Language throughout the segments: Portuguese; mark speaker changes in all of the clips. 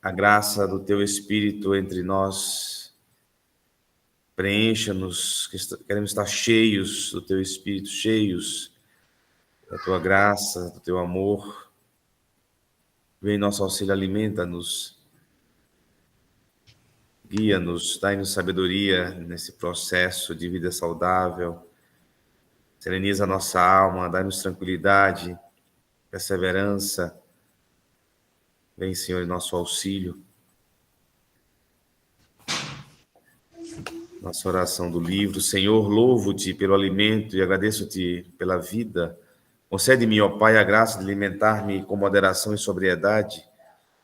Speaker 1: A graça do Teu Espírito entre nós, preencha-nos, queremos estar cheios do Teu Espírito, cheios da Tua graça, do Teu amor. Vem em nosso auxílio, alimenta-nos, guia-nos, dai-nos sabedoria nesse processo de vida saudável, sereniza a nossa alma, dai-nos tranquilidade, perseverança. Vem, Senhor, em nosso auxílio. Nossa oração do livro. Senhor, louvo-te pelo alimento e agradeço-te pela vida. Concede-me, ó Pai, a graça de alimentar-me com moderação e sobriedade,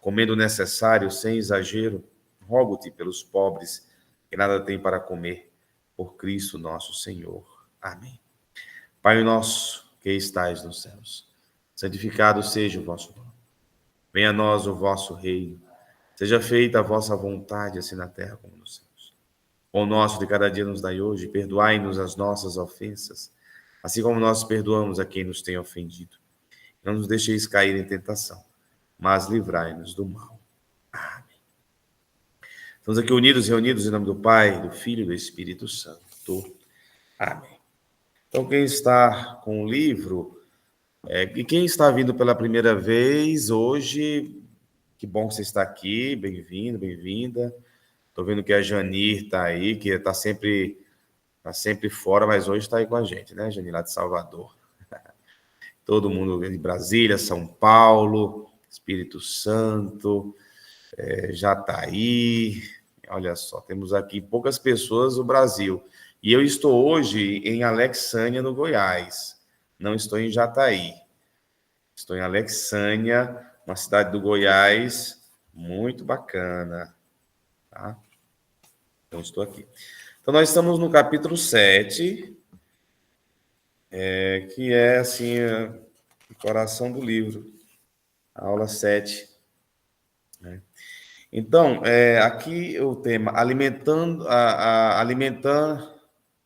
Speaker 1: comendo o necessário, sem exagero. Rogo-te pelos pobres, que nada têm para comer, por Cristo nosso Senhor. Amém. Pai nosso, que estais nos céus, santificado seja o vosso nome. Venha a nós o vosso reino. Seja feita a vossa vontade, assim na terra como no céu. O pão nosso de cada dia nos dai hoje, perdoai-nos as nossas ofensas, assim como nós perdoamos a quem nos tem ofendido. Não nos deixeis cair em tentação, mas livrai-nos do mal. Amém. Estamos aqui reunidos em nome do Pai, do Filho e do Espírito Santo. Amém. Então, quem está com o livro, e quem está vindo pela primeira vez hoje, que bom que você está aqui, bem-vindo, bem-vinda. Estou vendo que a Janir está aí, que está sempre fora, mas hoje está aí com a gente, né, Janir, lá de Salvador. Todo mundo de Brasília, São Paulo, Espírito Santo, Jataí. Olha só, temos aqui poucas pessoas do Brasil. E eu estou hoje em Alexânia, no Goiás. Não estou em Jataí. Estou em Alexânia, uma cidade do Goiás, muito bacana. Tá? Então, estou aqui. Então, nós estamos no capítulo 7, que é, assim, o coração do livro, a aula 7. Né? Então, aqui o tema,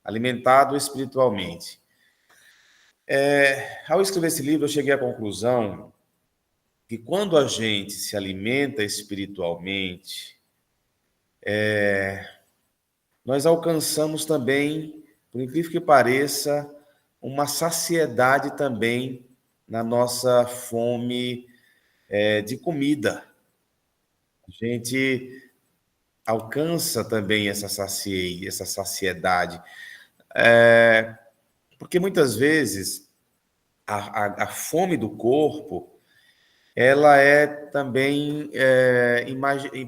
Speaker 1: alimentado espiritualmente. Ao escrever esse livro, eu cheguei à conclusão que quando a gente se alimenta espiritualmente, nós alcançamos também, por incrível que pareça, uma saciedade também na nossa fome de comida. A gente alcança também essa saciedade. Porque muitas vezes a fome do corpo, ela é também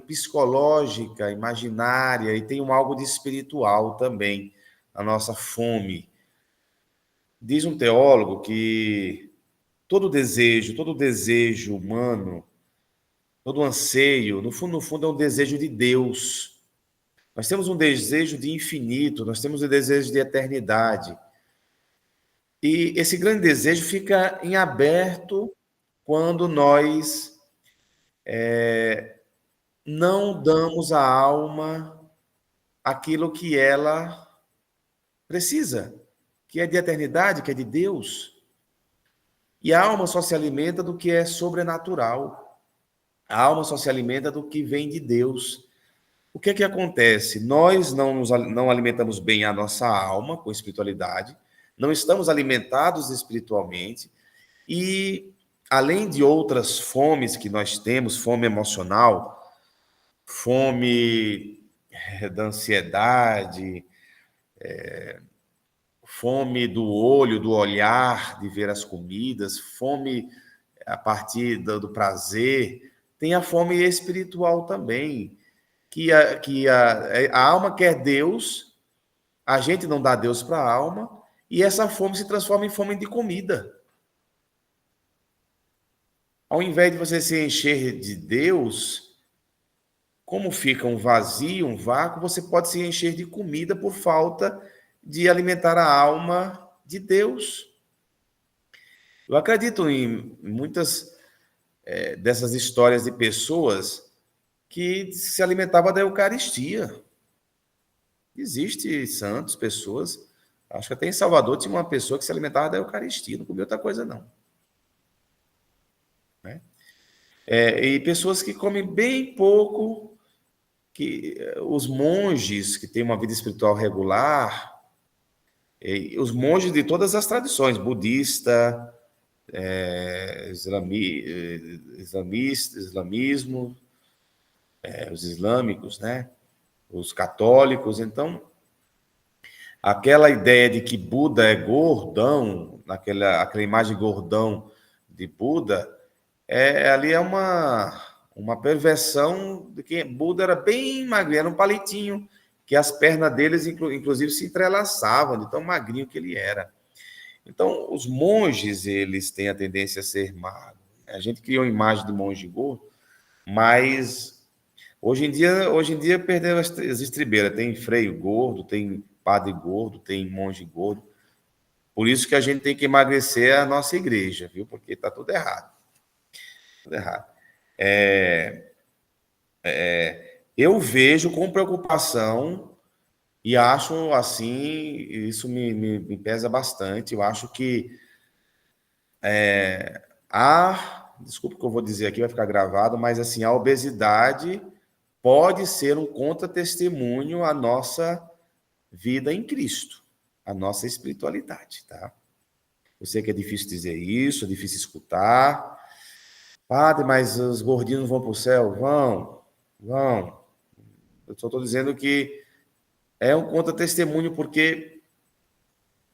Speaker 1: psicológica, imaginária, e tem algo de espiritual também, a nossa fome. Diz um teólogo que todo desejo humano, todo anseio, no fundo é um desejo de Deus. Nós temos um desejo de infinito, nós temos um desejo de eternidade. E esse grande desejo fica em aberto quando nós não damos à alma aquilo que ela precisa, que é de eternidade, que é de Deus. E a alma só se alimenta do que é sobrenatural. A alma só se alimenta do que vem de Deus. O que é que acontece? Nós não alimentamos bem a nossa alma com espiritualidade, não estamos alimentados espiritualmente, e além de outras fomes que nós temos, fome emocional, fome da ansiedade, fome do olho, do olhar, de ver as comidas, fome a partir do prazer, tem a fome espiritual também, que a alma quer Deus, a gente não dá Deus para a alma, e essa fome se transforma em fome de comida. Ao invés de você se encher de Deus, como fica um vazio, um vácuo, você pode se encher de comida por falta de alimentar a alma de Deus. Eu acredito em muitas dessas histórias de pessoas que se alimentavam da Eucaristia. Existe santos, pessoas, acho que até em Salvador tinha uma pessoa que se alimentava da Eucaristia, não comia outra coisa não. Né? E pessoas que comem bem pouco, que os monges que têm uma vida espiritual regular, os monges de todas as tradições, budista, islamismo, os islâmicos, né? Os católicos. Então, aquela ideia de que Buda é gordão, aquela imagem gordão de Buda, ali é uma perversão de que Buda era bem magrinho, era um palitinho, que as pernas deles, inclusive, se entrelaçavam, de tão magrinho que ele era. Então, os monges, eles têm a tendência a ser magros. A gente criou uma imagem de monge gordo, mas hoje em dia perdeu as estribeiras. Tem freio gordo, tem padre gordo, tem monge gordo. Por isso que a gente tem que emagrecer a nossa igreja, viu? Porque está tudo errado. Tudo errado. Eu vejo com preocupação e acho assim, isso me pesa bastante. Eu acho que desculpa o que eu vou dizer aqui, vai ficar gravado, mas assim, a obesidade pode ser um contra-testemunho à nossa vida em Cristo, à nossa espiritualidade, tá? Eu sei que é difícil dizer isso, é difícil escutar. Padre, mas os gordinhos não vão para o céu? Vão. Eu só estou dizendo que é um contra-testemunho, porque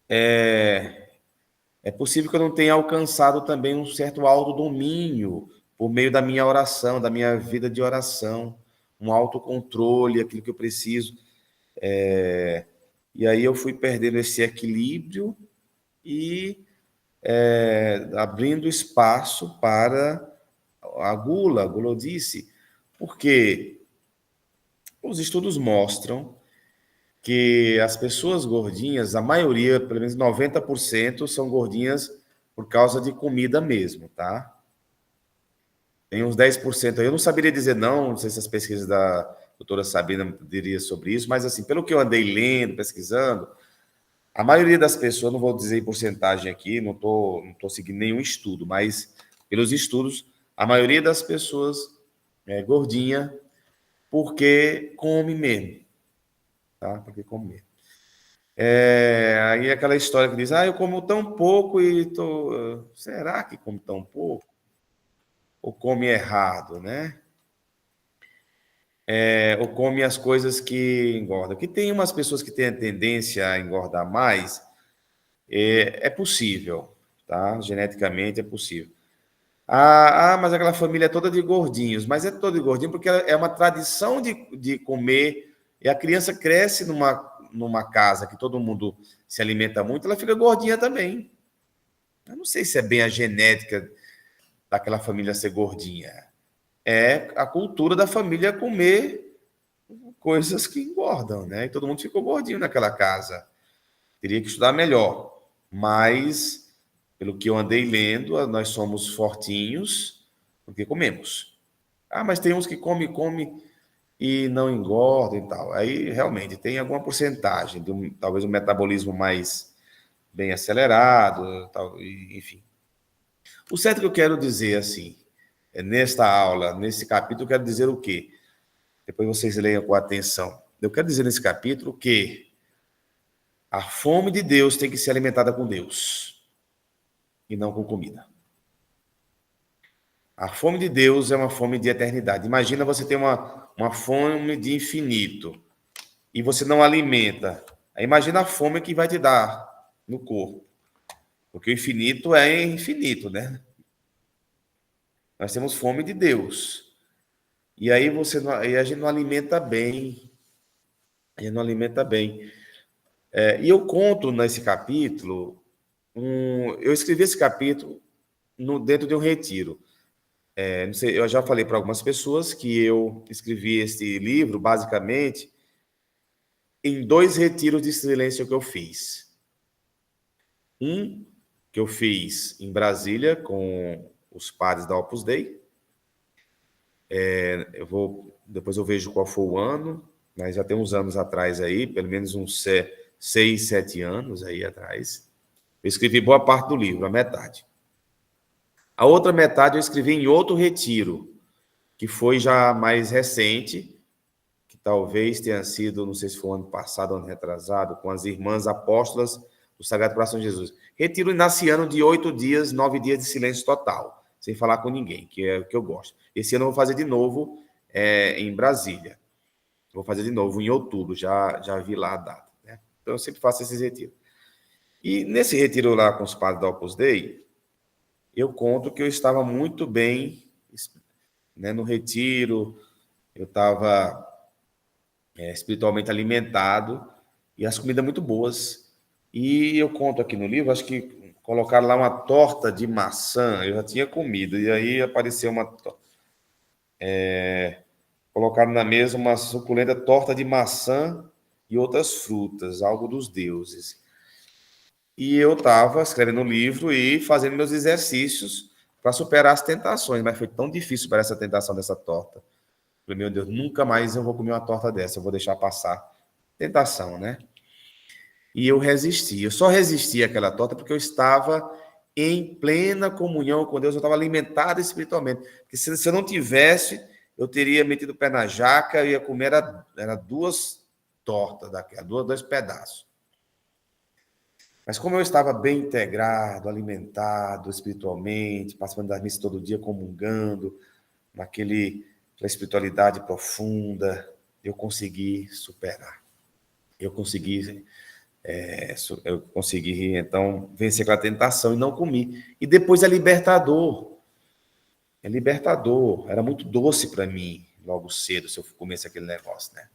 Speaker 1: é possível que eu não tenha alcançado também um certo autodomínio por meio da minha oração, da minha vida de oração, um autocontrole, aquilo que eu preciso. E aí eu fui perdendo esse equilíbrio e abrindo espaço para a gulodice, porque os estudos mostram que as pessoas gordinhas, a maioria, pelo menos 90%, são gordinhas por causa de comida mesmo, tá? Tem uns 10% aí, eu não saberia dizer não sei se as pesquisas da doutora Sabina diriam sobre isso, mas assim, pelo que eu andei lendo, pesquisando, a maioria das pessoas, não vou dizer em porcentagem aqui, não tô seguindo nenhum estudo, mas pelos estudos, a maioria das pessoas é gordinha porque come mesmo, tá? Porque come mesmo. Aí aquela história que diz, eu como tão pouco e tô... Será que como tão pouco? Ou come errado, né? Ou come as coisas que engordam. Que tem umas pessoas que têm a tendência a engordar mais, é possível, tá? Geneticamente é possível. Mas aquela família é toda de gordinhos. Mas é toda de gordinho porque é uma tradição de comer, e a criança cresce numa casa que todo mundo se alimenta muito, ela fica gordinha também. Eu não sei se é bem a genética daquela família ser gordinha. É a cultura da família comer coisas que engordam, né? E todo mundo ficou gordinho naquela casa. Teria que estudar melhor. Mas, pelo que eu andei lendo, nós somos fortinhos porque comemos. Mas tem uns que come e não engordam e tal. Aí, realmente, tem alguma porcentagem, talvez um metabolismo mais bem acelerado, tal, enfim. O certo que eu quero dizer, assim, nesta aula, nesse capítulo, eu quero dizer o quê? Depois vocês leiam com atenção. Eu quero dizer nesse capítulo que a fome de Deus tem que ser alimentada com Deus e não com comida. A fome de Deus é uma fome de eternidade. Imagina você ter uma fome de infinito e você não alimenta. Imagina a fome que vai te dar no corpo. Porque o infinito é infinito, né? Nós temos fome de Deus. E aí a gente não alimenta bem. A gente não alimenta bem. E eu conto nesse capítulo, eu escrevi esse capítulo dentro de um retiro. Não sei, eu já falei para algumas pessoas que eu escrevi esse livro, basicamente, em 2 retiros de silêncio que eu fiz. Um que eu fiz em Brasília com os padres da Opus Dei. Depois eu vejo qual foi o ano, mas já tem uns anos atrás aí, pelo menos uns 6, 7 anos aí atrás. Eu escrevi boa parte do livro, a metade. A outra metade eu escrevi em outro retiro, que foi já mais recente, que talvez tenha sido, não sei se foi ano passado ou ano retrasado, com as irmãs apóstolas do Sagrado Coração de Jesus. Retiro inaciano de 8 dias, 9 dias de silêncio total, sem falar com ninguém, que é o que eu gosto. Esse ano eu vou fazer de novo em Brasília. Vou fazer de novo em outubro, já vi lá a data. Né? Então eu sempre faço esses retiros. E nesse retiro lá com os padres da Opus Dei, eu conto que eu estava muito bem, né, no retiro, eu estava espiritualmente alimentado e as comidas muito boas. E eu conto aqui no livro, acho que colocaram lá uma torta de maçã, eu já tinha comido, e aí apareceu colocaram na mesa uma suculenta torta de maçã e outras frutas, algo dos deuses. E eu estava escrevendo um livro e fazendo meus exercícios para superar as tentações, mas foi tão difícil superar essa tentação dessa torta. Falei, meu Deus, nunca mais eu vou comer uma torta dessa, eu vou deixar passar. Tentação, né? E eu resisti. Eu só resisti àquela torta porque eu estava em plena comunhão com Deus, eu estava alimentado espiritualmente. Porque se eu não tivesse, eu teria metido o pé na jaca e ia comer, era 2 tortas daquela, 2 pedaços. Mas como eu estava bem integrado, alimentado espiritualmente, participando das missas todo dia, comungando, naquela espiritualidade profunda, eu consegui superar. Eu consegui, então, vencer aquela tentação e não comi. E depois é libertador. É libertador. Era muito doce para mim, logo cedo, se eu comesse aquele negócio, né?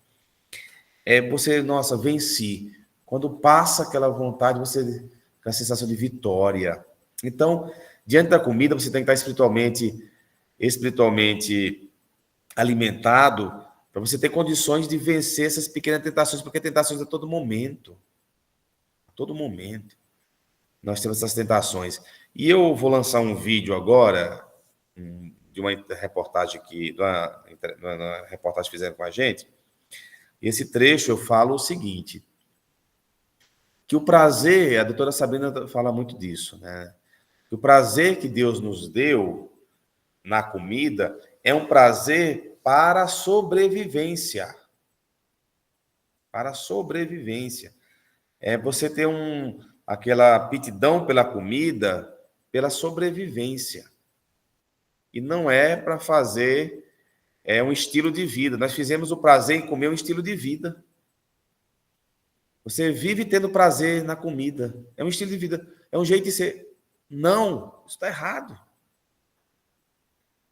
Speaker 1: Você, nossa, venci. Quando passa aquela vontade, você com a sensação de vitória. Então, diante da comida, você tem que estar espiritualmente alimentado para você ter condições de vencer essas pequenas tentações, porque tentações a todo momento. A todo momento. Nós temos essas tentações. E eu vou lançar um vídeo agora, de uma reportagem uma reportagem que fizeram com a gente. E esse trecho eu falo o seguinte, que o prazer, a doutora Sabrina fala muito disso, né? Que o prazer que Deus nos deu na comida é um prazer para a sobrevivência. Para a sobrevivência. É você ter aquela aptidão pela comida, pela sobrevivência. E não é para fazer um estilo de vida. Nós fizemos o prazer em comer um estilo de vida. Você vive tendo prazer na comida. É um estilo de vida. É um jeito de ser. Não, isso está errado.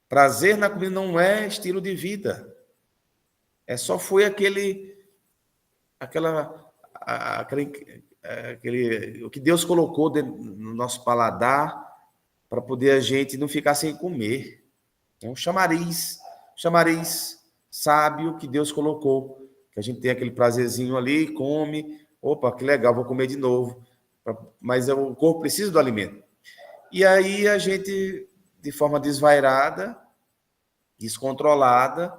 Speaker 1: Prazer na comida não é estilo de vida. Só foi o que Deus colocou no nosso paladar para poder a gente não ficar sem comer. É um chamariz sábio que Deus colocou. Que a gente tem aquele prazerzinho ali, come, opa, que legal, vou comer de novo. Mas o corpo precisa do alimento. E aí a gente, de forma desvairada, descontrolada,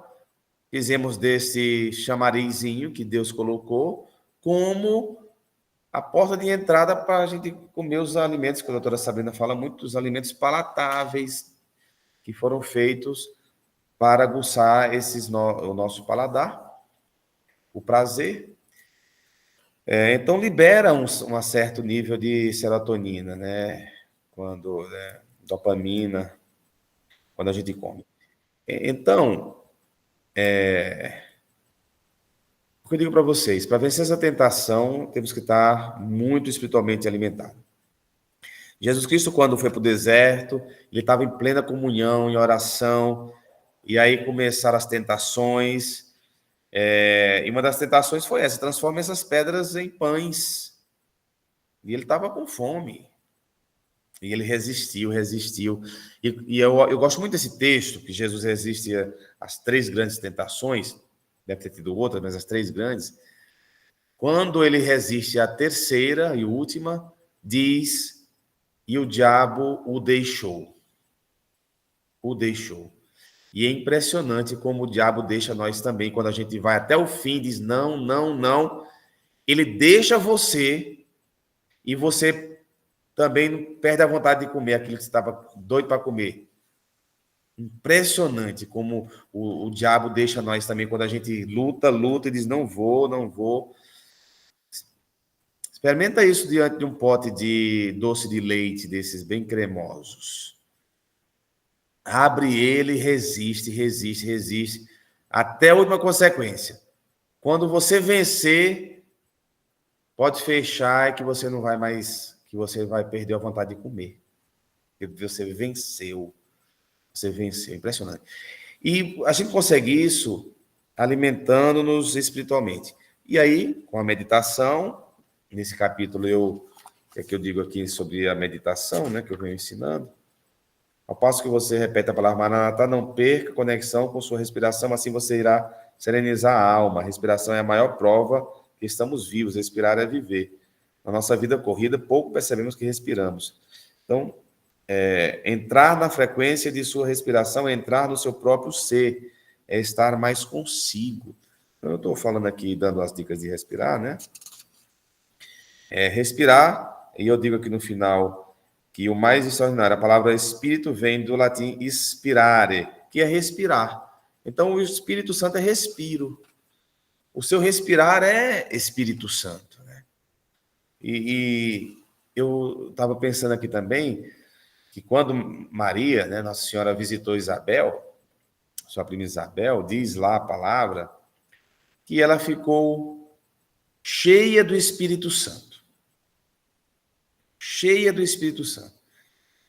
Speaker 1: fizemos desse chamarizinho que Deus colocou como a porta de entrada para a gente comer os alimentos, que a doutora Sabrina fala muito, os alimentos palatáveis que foram feitos para aguçar o nosso paladar, o prazer. Então, libera um certo nível de serotonina, né? Dopamina, quando a gente come. Então, o que eu digo para vocês, para vencer essa tentação, temos que estar muito espiritualmente alimentados. Jesus Cristo, quando foi para o deserto, ele estava em plena comunhão, em oração, e aí começaram as tentações, e uma das tentações foi essa: transforma essas pedras em pães. E ele estava com fome. E ele resistiu. E eu gosto muito desse texto, que Jesus resiste às 3 grandes tentações, deve ter tido outras, mas as 3 grandes. Quando ele resiste à terceira e última, diz, e o diabo o deixou. O deixou. E é impressionante como o diabo deixa nós também, quando a gente vai até o fim, diz não, não, não. Ele deixa você, e você também não perde a vontade de comer aquilo que você estava doido para comer. Impressionante como o diabo deixa nós também, quando a gente luta e diz, não vou, não vou. Experimenta isso diante de um pote de doce de leite, desses bem cremosos. Abre ele, resiste, até a última consequência. Quando você vencer, pode fechar que você não vai mais, que você vai perder a vontade de comer. Porque você venceu. Você venceu. Impressionante. E a gente consegue isso alimentando-nos espiritualmente. E aí, com a meditação, nesse capítulo é que eu digo aqui sobre a meditação, né, que eu venho ensinando. Ao passo que você repete a palavra Maranatá, não perca conexão com sua respiração, assim você irá serenizar a alma. A respiração é a maior prova que estamos vivos, respirar é viver. Na nossa vida corrida, pouco percebemos que respiramos. Então, entrar na frequência de sua respiração é entrar no seu próprio ser, é estar mais consigo. Então, eu estou falando aqui, dando as dicas de respirar, né? Respirar, e eu digo aqui no final que o mais extraordinário, a palavra espírito vem do latim inspirare, que é respirar. Então, o Espírito Santo é respiro. O seu respirar é Espírito Santo, né? E eu estava pensando aqui também que quando Maria, né, Nossa Senhora, visitou Isabel, sua prima Isabel, diz lá a palavra, que ela ficou cheia do Espírito Santo. Cheia do Espírito Santo.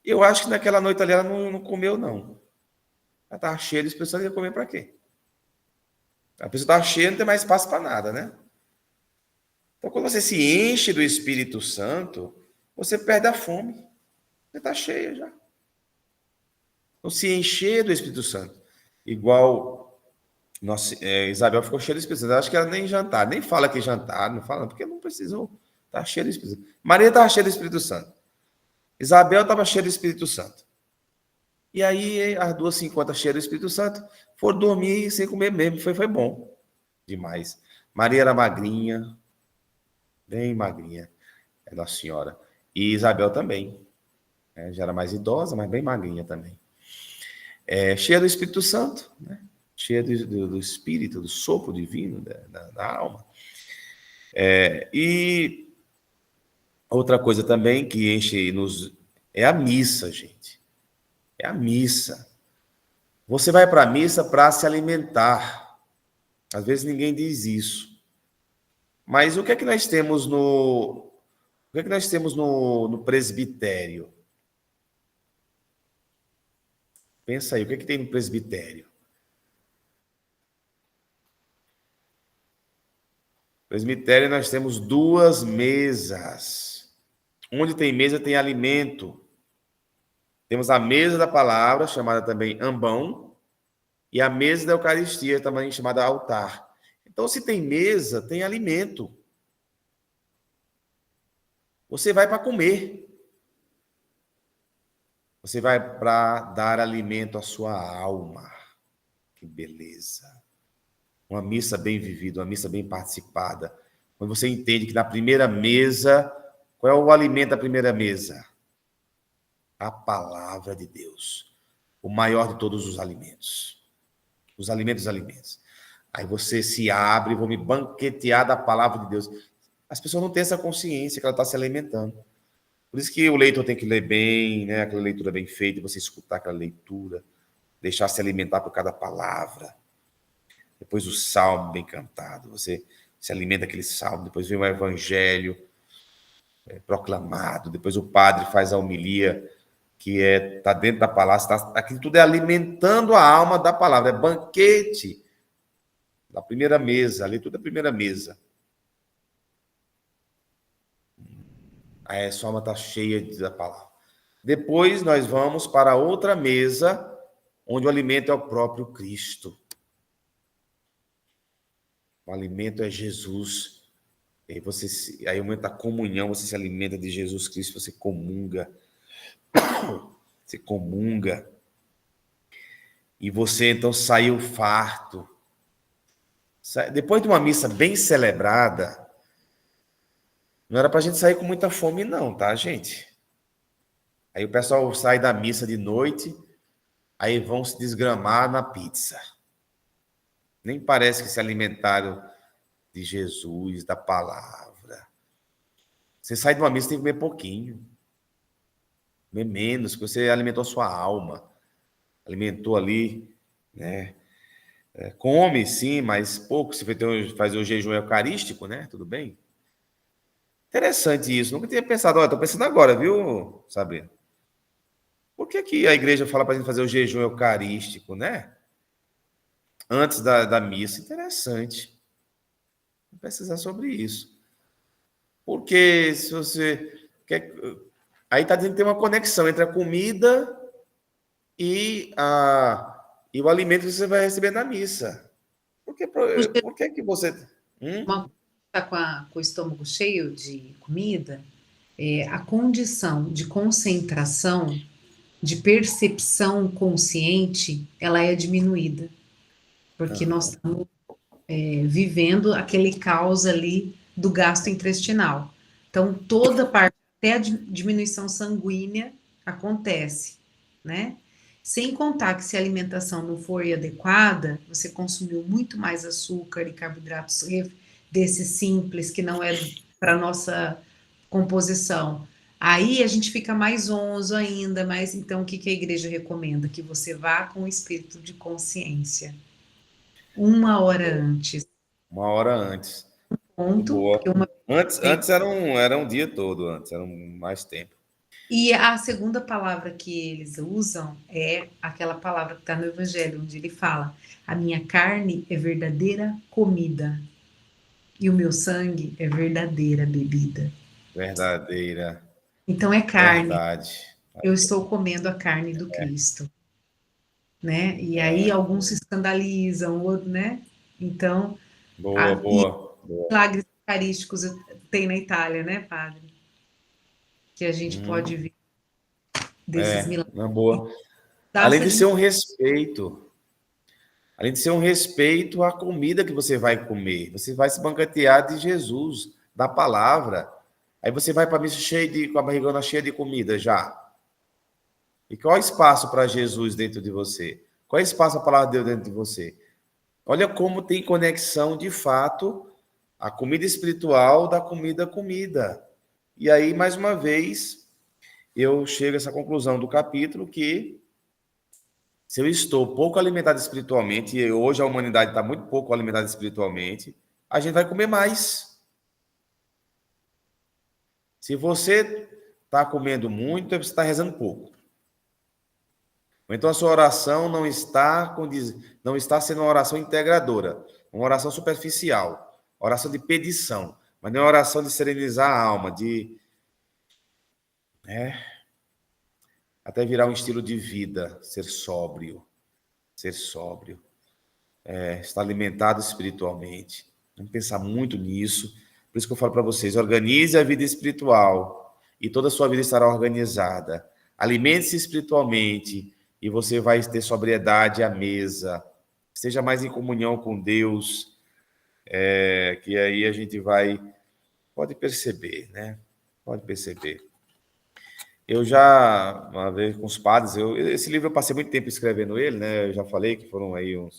Speaker 1: Eu acho que naquela noite ali ela não comeu, não. Ela estava cheia do Espírito Santo, ia comer para quê? A pessoa estava cheia, não tem mais espaço para nada, né? Então, quando você se enche do Espírito Santo, você perde a fome. Você está cheia já. Então, se encher do Espírito Santo. Igual Isabel ficou cheia do Espírito Santo. Acho que ela nem jantar, nem fala que jantar, não fala, porque não precisou. Está cheia do Espírito Santo. Maria estava cheia do Espírito Santo. Isabel estava cheia do Espírito Santo. E aí, as duas se encontram cheias do Espírito Santo, foram dormir sem comer mesmo. Foi bom. Demais. Maria era magrinha, bem magrinha, é Nossa Senhora. E Isabel também. Já era mais idosa, mas bem magrinha também. Cheia do Espírito Santo, né? Cheia do Espírito, do sopro divino da alma. E outra coisa também que enche-nos é a missa, gente. É a missa. Você vai para a missa para se alimentar. Às vezes ninguém diz isso. Mas o que é que nós temos no presbitério? Pensa aí, o que é que tem no presbitério? No presbitério nós temos 2 mesas. Onde tem mesa tem alimento. Temos a mesa da palavra, chamada também ambão, e a mesa da Eucaristia, também chamada altar. Então, se tem mesa, tem alimento. Você vai para comer. Você vai para dar alimento à sua alma. Que beleza. Uma missa bem vivida, uma missa bem participada. Quando você entende que na primeira mesa, qual é o alimento da primeira mesa? A palavra de Deus. O maior de todos os alimentos. Os alimentos dos alimentos. Aí você se abre, vou me banquetear da palavra de Deus. As pessoas não têm essa consciência que ela está se alimentando. Por isso que o leitor tem que ler bem, né? Aquela leitura bem feita, você escutar aquela leitura, deixar se alimentar por cada palavra. Depois o salmo bem cantado, você se alimenta daquele salmo, depois vem o evangelho proclamado, depois o padre faz a homilia, que está dentro da palavra, aquilo tudo é alimentando a alma da palavra, é banquete da primeira mesa, ali tudo é primeira mesa. Aí a sua alma está cheia da palavra. Depois nós vamos para outra mesa, onde o alimento é o próprio Cristo. O alimento é Jesus. Aí aumenta a comunhão, você se alimenta de Jesus Cristo, você comunga. Você comunga. E você então saiu farto. Depois de uma missa bem celebrada, não era para a gente sair com muita fome, não, tá, gente? Aí o pessoal sai da missa de noite, aí vão se desgramar na pizza. Nem parece que se alimentaram de Jesus, da palavra. Você sai de uma missa, tem que comer pouquinho. Comer menos, porque você alimentou a sua alma. Alimentou ali, né? Come, sim, mas pouco. Se fazer o jejum eucarístico, né? Tudo bem? Interessante isso. Nunca tinha pensado. Olha, estou pensando agora, viu, Sabrina? Por que a igreja fala para a gente fazer o jejum eucarístico, né? Antes da missa. Interessante. Vou pesquisar sobre isso. Porque se você quer. Aí está dizendo que tem uma conexão entre a comida e o alimento que você vai receber na missa. Por que você.
Speaker 2: Uma está com o estômago cheio de comida, a condição de concentração, de percepção consciente, ela é diminuída, porque nós
Speaker 1: Aham.
Speaker 2: estamos vivendo aquele caos ali do gasto intestinal. Então, toda parte, até a diminuição sanguínea acontece, né? Sem contar que se a alimentação não for adequada, você consumiu muito mais açúcar e carboidratos desses simples que não é para nossa composição. Aí a gente fica mais zonzo ainda, mas então o que a igreja recomenda? Que você vá com o espírito de consciência. 1 hora antes.
Speaker 1: Uma hora antes. Muito
Speaker 2: Ponto,
Speaker 1: boa.
Speaker 2: porque uma
Speaker 1: Antes era um dia todo, antes, era mais tempo.
Speaker 2: e a segunda palavra que eles usam é aquela palavra que está no Evangelho, onde ele fala: a minha carne é verdadeira comida e o meu sangue é verdadeira bebida.
Speaker 1: Verdadeira.
Speaker 2: Então é carne,
Speaker 1: Verdade.
Speaker 2: eu estou comendo a carne do Cristo, né? E aí alguns se escandalizam, outros, né? Então,
Speaker 1: Boa,
Speaker 2: e
Speaker 1: boa, boa.
Speaker 2: milagres eucarísticos tem na Itália, né, padre? Que a gente pode
Speaker 1: Hum,
Speaker 2: ver desses milagres.
Speaker 1: uma boa. Além
Speaker 2: Taça
Speaker 1: de
Speaker 2: de
Speaker 1: ser um respeito, além de ser um respeito à comida que você vai comer, você vai se banquetear de Jesus, da palavra. Aí você vai para a missa com a barrigona cheia de comida já. E qual é o espaço para Jesus dentro de você? Qual é o espaço para a palavra de Deus dentro de você? Olha como tem conexão de fato a comida espiritual da comida. E aí, mais uma vez, eu chego a essa conclusão do capítulo que se eu estou pouco alimentado espiritualmente, e hoje a humanidade está muito pouco alimentada espiritualmente, a gente vai comer mais. Se você está comendo muito, você está rezando pouco. Ou então a sua oração não está sendo uma oração integradora, uma oração superficial, oração de pedição, mas não é uma oração de serenizar a alma, de até virar um estilo de vida, ser sóbrio, estar alimentado espiritualmente. Vamos pensar muito nisso. Por isso que eu falo para vocês, organize a vida espiritual e toda a sua vida estará organizada. Alimente-se espiritualmente e você vai ter sobriedade à mesa. Esteja mais em comunhão com Deus, que aí a gente pode perceber, né? Pode perceber. Eu já, uma vez com os padres, esse livro eu passei muito tempo escrevendo ele, né? Eu já falei que foram aí eu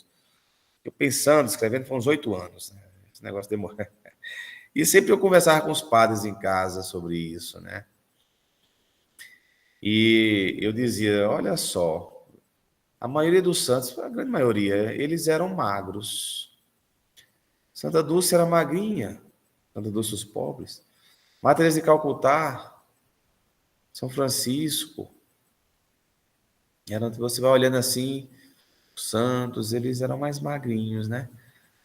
Speaker 1: pensando, escrevendo, foram uns 8 anos, né? Esse negócio demora. E sempre eu conversava com os padres em casa sobre isso, né? E eu dizia, olha só, a maioria dos santos, a grande maioria, eles eram magros. Santa Dulce era magrinha, Santa Dulce os pobres. Madre Teresa de Calcutá, São Francisco, você vai olhando assim, os santos, eles eram mais magrinhos, né?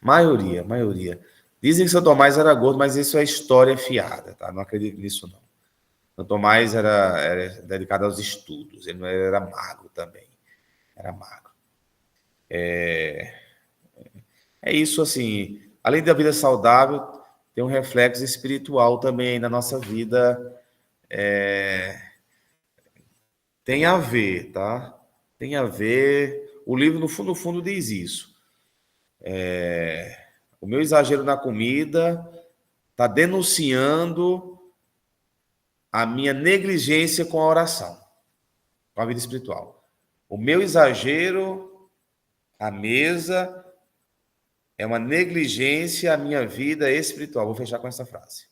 Speaker 1: Maioria. Dizem que São Tomás era gordo, mas isso é história fiada, tá? Não acredito nisso, não. São Tomás era dedicado aos estudos, ele não era magro também, era magro. É isso, assim, além da vida saudável, tem um reflexo espiritual também na nossa vida, tem a ver, tá? Tem a ver, o livro, no fundo, diz isso. O meu exagero na comida está denunciando a minha negligência com a oração. com a vida espiritual. O meu exagero, a mesa, é uma negligência à minha vida espiritual. Vou fechar com essa frase.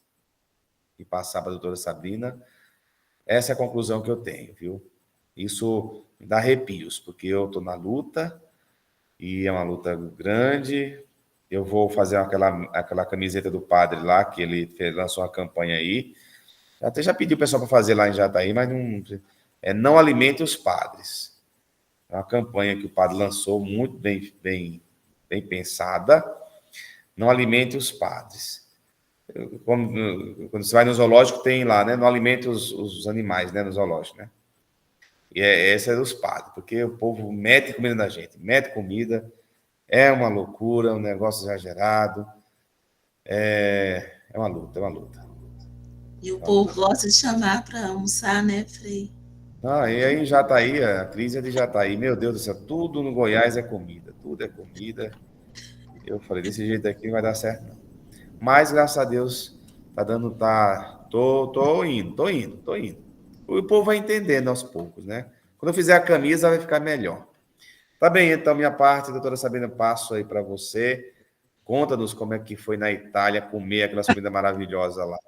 Speaker 1: E passar para a doutora Sabrina. Essa é a conclusão que eu tenho, viu? Isso me dá arrepios, porque eu estou na luta, e é uma luta grande. Eu vou fazer aquela camiseta do padre lá, que ele lançou uma campanha aí. Até já pedi o pessoal para fazer lá em Jataí, mas não alimente os padres. É uma campanha que o padre lançou, muito bem pensada. Não alimente os padres. Quando você vai no zoológico, tem lá, né? Não alimente os animais, né? No zoológico, né? E essa é dos padres, porque o povo mete comida na gente, mete comida, é uma loucura, um negócio exagerado, é uma luta, é uma luta.
Speaker 3: E o povo gosta de chamar para almoçar, né, Frei?
Speaker 1: E aí Jataí, a crise é de Jataí, meu Deus do céu, tudo no Goiás é comida, tudo é comida. Eu falei, desse jeito aqui não vai dar certo, não. Mas, graças a Deus, tô indo. O povo vai entendendo aos poucos, né? Quando eu fizer a camisa, vai ficar melhor. Tá bem, então, minha parte, doutora Sabrina, passo aí para você. Conta-nos como é que foi na Itália comer aquela comida maravilhosa lá.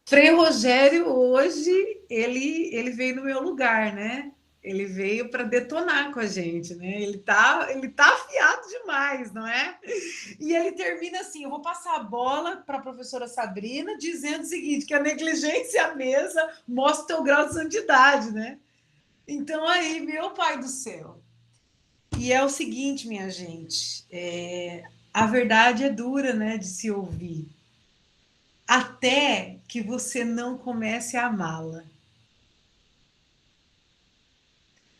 Speaker 2: Frei Rogério, hoje, ele veio no meu lugar, né? Ele veio para detonar com a gente, né? Ele tá afiado demais, não é? E ele termina assim: eu vou passar a bola para a professora Sabrina, dizendo o seguinte: que a negligência à mesa mostra o teu grau de santidade, né? Então, aí, meu pai do céu. E é o seguinte, minha gente, a verdade é dura, né, de se ouvir. Até que você não comece a amá-la.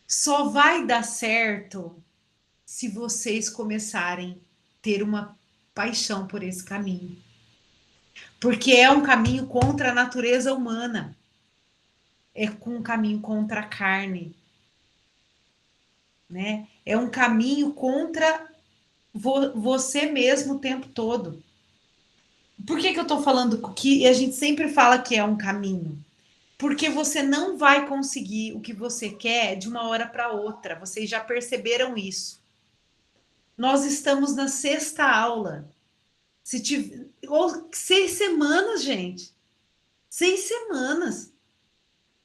Speaker 2: Só vai dar certo se vocês começarem a ter uma paixão por esse caminho. Porque é um caminho contra a natureza humana. É um caminho contra a carne. Né? É um caminho contra você mesmo o tempo todo. Por que eu estou falando que a gente sempre fala que é um caminho? Porque você não vai conseguir o que você quer de uma hora para outra. Vocês já perceberam isso. Nós estamos na 6ª aula. Ou 6 semanas, gente. 6 semanas.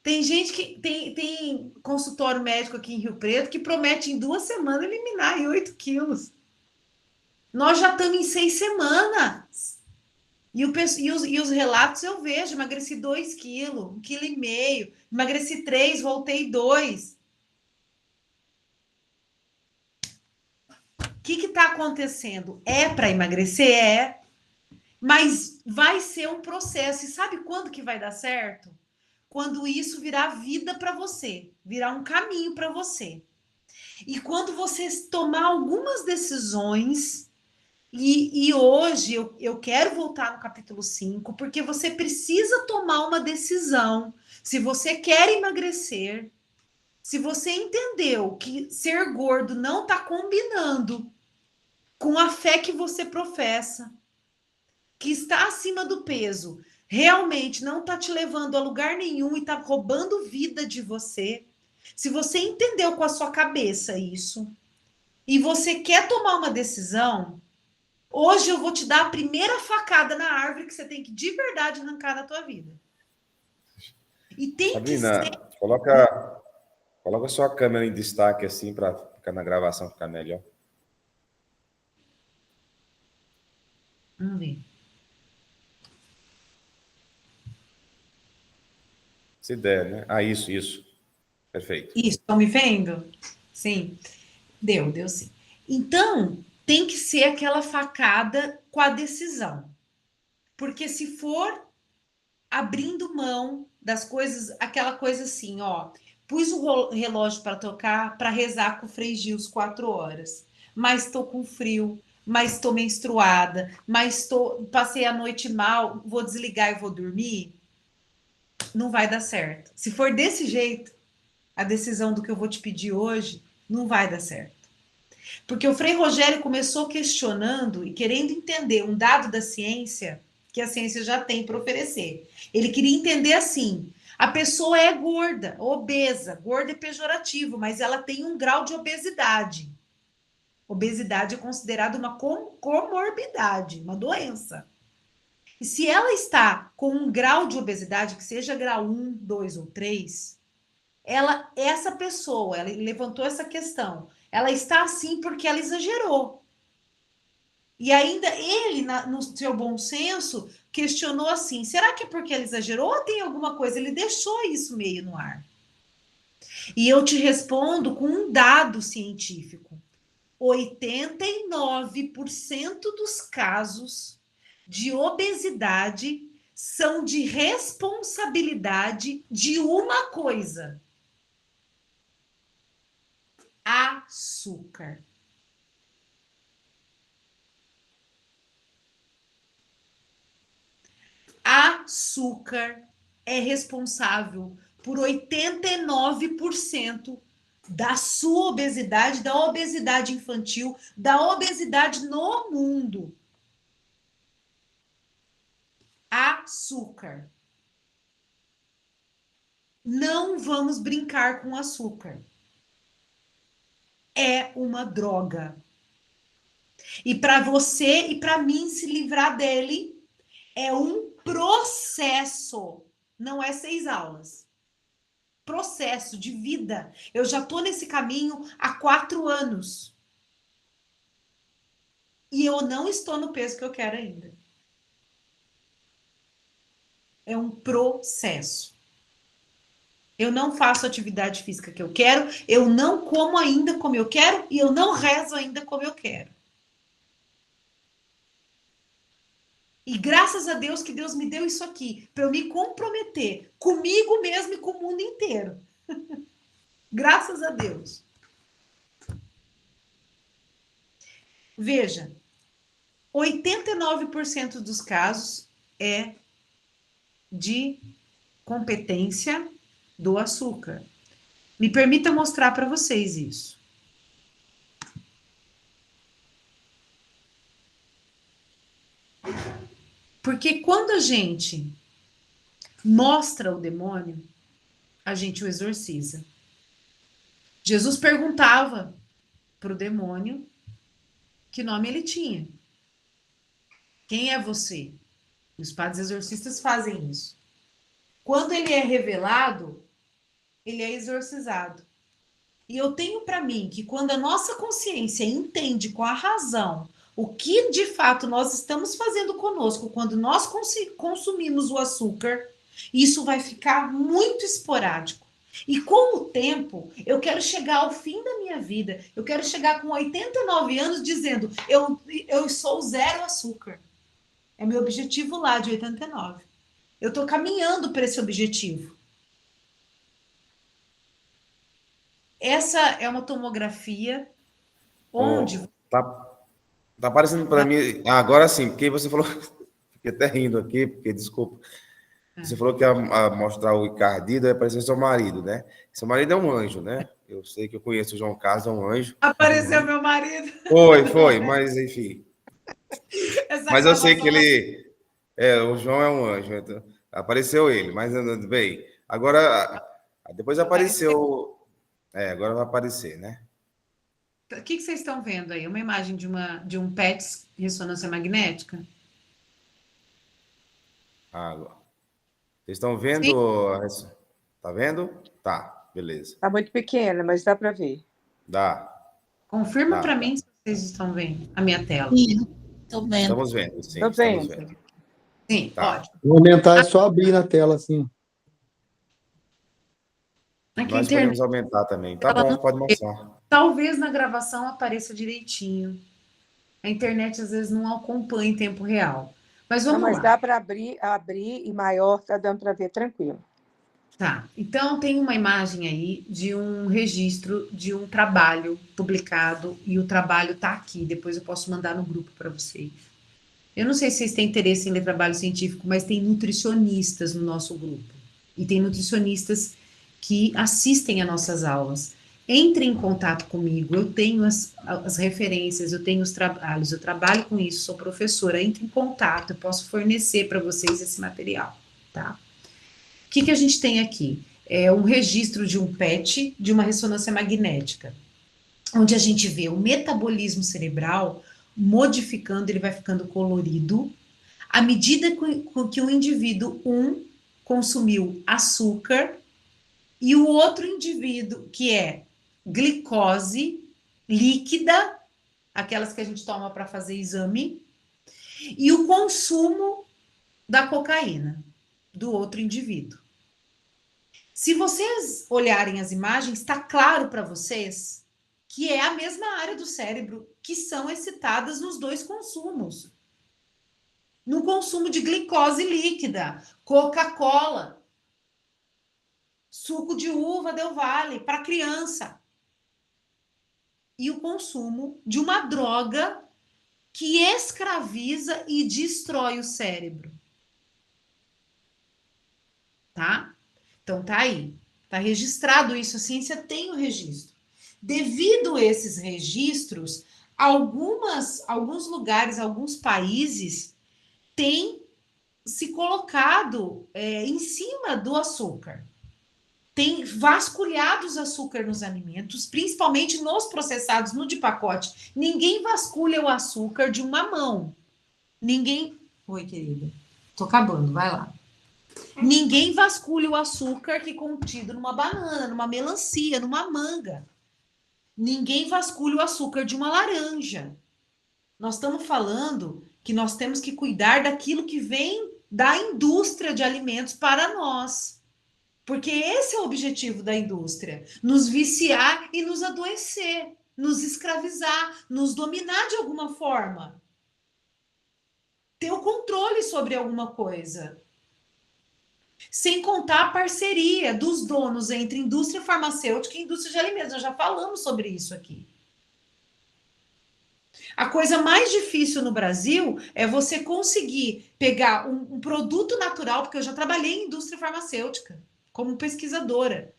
Speaker 2: Tem gente que tem consultório médico aqui em Rio Preto que promete em 2 semanas eliminar 8 quilos. Nós já estamos em 6 semanas. E os relatos eu vejo: emagreci 2 quilos, 1,5 quilo, emagreci 3, voltei 2. O que está acontecendo? É para emagrecer? É. Mas vai ser um processo. E sabe quando que vai dar certo? Quando isso virar vida para você, virar um caminho para você. E quando você tomar algumas decisões, e hoje eu quero voltar no capítulo 5, porque você precisa tomar uma decisão. Se você quer emagrecer, se você entendeu que ser gordo não está combinando com a fé que você professa, que está acima do peso, realmente não está te levando a lugar nenhum e está roubando vida de você. Se você entendeu com a sua cabeça isso, e você quer tomar uma decisão, hoje eu vou te dar a primeira facada na árvore que você tem que de verdade arrancar da tua vida. E tem
Speaker 1: Sabrina,
Speaker 2: que ser...
Speaker 1: coloca sua câmera em destaque assim para ficar na gravação ficar melhor.
Speaker 2: Vamos ver.
Speaker 1: Se der, né? Isso. Perfeito.
Speaker 2: Isso, estão me vendo? Sim. Deu sim. Então, tem que ser aquela facada com a decisão. Porque se for abrindo mão das coisas, aquela coisa assim, ó, pus o relógio para tocar, para rezar com o Frei Gils 4 horas, mas estou com frio, mas estou menstruada, mas passei a noite mal, vou desligar e vou dormir, não vai dar certo. Se for desse jeito, a decisão do que eu vou te pedir hoje não vai dar certo. Porque o Frei Rogério começou questionando e querendo entender um dado da ciência que a ciência já tem para oferecer. Ele queria entender assim: A pessoa é gorda, obesa. Gorda é pejorativo, mas ela tem um grau de obesidade. Obesidade é considerada uma comorbidade, uma doença. E se ela está com um grau de obesidade, que seja grau 1, 2 ou 3, essa pessoa, ela levantou essa questão. Ela está assim porque ela exagerou. E ainda ele, no seu bom senso, questionou assim, será que é porque ela exagerou ou tem alguma coisa? Ele deixou isso meio no ar. E eu te respondo com um dado científico. 89% dos casos de obesidade são de responsabilidade de uma coisa: açúcar. Açúcar é responsável por 89% da sua obesidade, da obesidade infantil, da obesidade no mundo. Açúcar. Não vamos brincar com açúcar. É uma droga. E para você e para mim se livrar dele é um processo. Não é 6 aulas. Processo de vida. Eu já estou nesse caminho há 4 anos. E eu não estou no peso que eu quero ainda. É um processo. Eu não faço a atividade física que eu quero, eu não como ainda como eu quero e eu não rezo ainda como eu quero. E graças a Deus que Deus me deu isso aqui, para eu me comprometer comigo mesmo e com o mundo inteiro. Graças a Deus. Veja, 89% dos casos é de competência do açúcar. Me permita mostrar para vocês isso. Porque quando a gente mostra o demônio, a gente o exorciza. Jesus perguntava para o demônio que nome ele tinha. Quem é você? Os padres exorcistas fazem isso. Quando ele é revelado, ele é exorcizado. E eu tenho para mim que quando a nossa consciência entende com a razão o que de fato nós estamos fazendo conosco, quando nós consumimos o açúcar, isso vai ficar muito esporádico. E com o tempo, eu quero chegar ao fim da minha vida, eu quero chegar com 89 anos dizendo, eu sou zero açúcar. É meu objetivo lá de 89. Eu estou caminhando para esse objetivo. Essa é uma tomografia onde...
Speaker 1: Tá aparecendo para mim... agora sim, porque você falou... Fiquei até rindo aqui, porque, desculpa. Você falou que ia mostrar o encardido, vai aparecer seu marido, né? Seu marido é um anjo, né? Eu sei que eu conheço o João Carlos, é um anjo.
Speaker 2: Apareceu meu marido.
Speaker 1: Foi, mas enfim. Mas eu sei que ele... o João é um anjo, então, apareceu ele, mas bem. Agora, depois apareceu... agora vai aparecer, né?
Speaker 2: O que vocês estão vendo aí? Uma imagem de um PET ressonância magnética?
Speaker 1: Agora. Vocês estão vendo? Tá vendo? Tá, beleza.
Speaker 4: Tá muito pequena, mas dá para ver.
Speaker 1: Dá.
Speaker 2: Confirma para mim se vocês estão vendo a minha tela.
Speaker 3: Sim, estou vendo.
Speaker 1: Estamos vendo, sim.
Speaker 4: Tô vendo.
Speaker 2: Sim,
Speaker 1: Tá.
Speaker 2: pode.
Speaker 5: Vou aumentar, é só abrir na tela, assim.
Speaker 2: Aqui
Speaker 1: Nós podemos aumentar também. Tá bom, pode mostrar.
Speaker 2: Talvez na gravação apareça direitinho. A internet às vezes não acompanha em tempo real. Mas vamos
Speaker 4: Mas
Speaker 2: lá.
Speaker 4: dá para abrir e maior, tá dando para ver tranquilo.
Speaker 2: Tá, então tem uma imagem aí de um registro de um trabalho publicado e o trabalho tá aqui, depois eu posso mandar no grupo para vocês. Eu não sei se vocês têm interesse em ler trabalho científico, mas tem nutricionistas no nosso grupo e tem nutricionistas que assistem a nossas aulas. Entre em contato comigo, eu tenho as referências, eu tenho os trabalhos, eu trabalho com isso, sou professora, entre em contato, eu posso fornecer para vocês esse material, tá? que a gente tem aqui? É um registro de um PET, de uma ressonância magnética, onde a gente vê o metabolismo cerebral modificando, ele vai ficando colorido, à medida que o indivíduo consumiu açúcar e o outro indivíduo, que é glicose líquida, aquelas que a gente toma para fazer exame, e o consumo da cocaína do outro indivíduo. Se vocês olharem as imagens, está claro para vocês que é a mesma área do cérebro que são excitadas nos dois consumos. No consumo de glicose líquida, Coca-Cola, suco de uva Del Valle para criança. E o consumo de uma droga que escraviza e destrói o cérebro. Tá? Então tá aí. Tá registrado isso, a ciência tem o registro. Devido a esses registros, alguns lugares, alguns países têm se colocado em cima do açúcar. Tem vasculhado os açúcar nos alimentos, principalmente nos processados, no de pacote. Ninguém vasculha o açúcar de uma mão. Ninguém... Oi, querida. Tô acabando, vai lá. Ninguém vasculha o açúcar que é contido numa banana, numa melancia, numa manga. Ninguém vasculha o açúcar de uma laranja. Nós estamos falando que nós temos que cuidar daquilo que vem da indústria de alimentos para nós. Porque esse é o objetivo da indústria, nos viciar e nos adoecer, nos escravizar, nos dominar de alguma forma. Ter o controle sobre alguma coisa. Sem contar a parceria dos donos entre indústria farmacêutica e indústria de alimentos. Nós já falamos sobre isso aqui. A coisa mais difícil no Brasil é você conseguir pegar um produto natural, porque eu já trabalhei em indústria farmacêutica, como pesquisadora.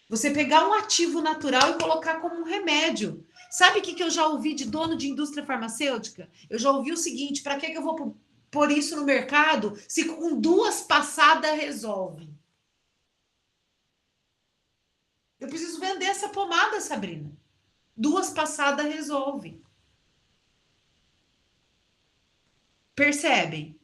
Speaker 2: Você pegar um ativo natural e colocar como um remédio. Sabe o que eu já ouvi de dono de indústria farmacêutica? Eu já ouvi o seguinte: para que eu vou pôr isso no mercado se com 2 passadas resolve? Eu preciso vender essa pomada, Sabrina. 2 passadas resolve. Percebem?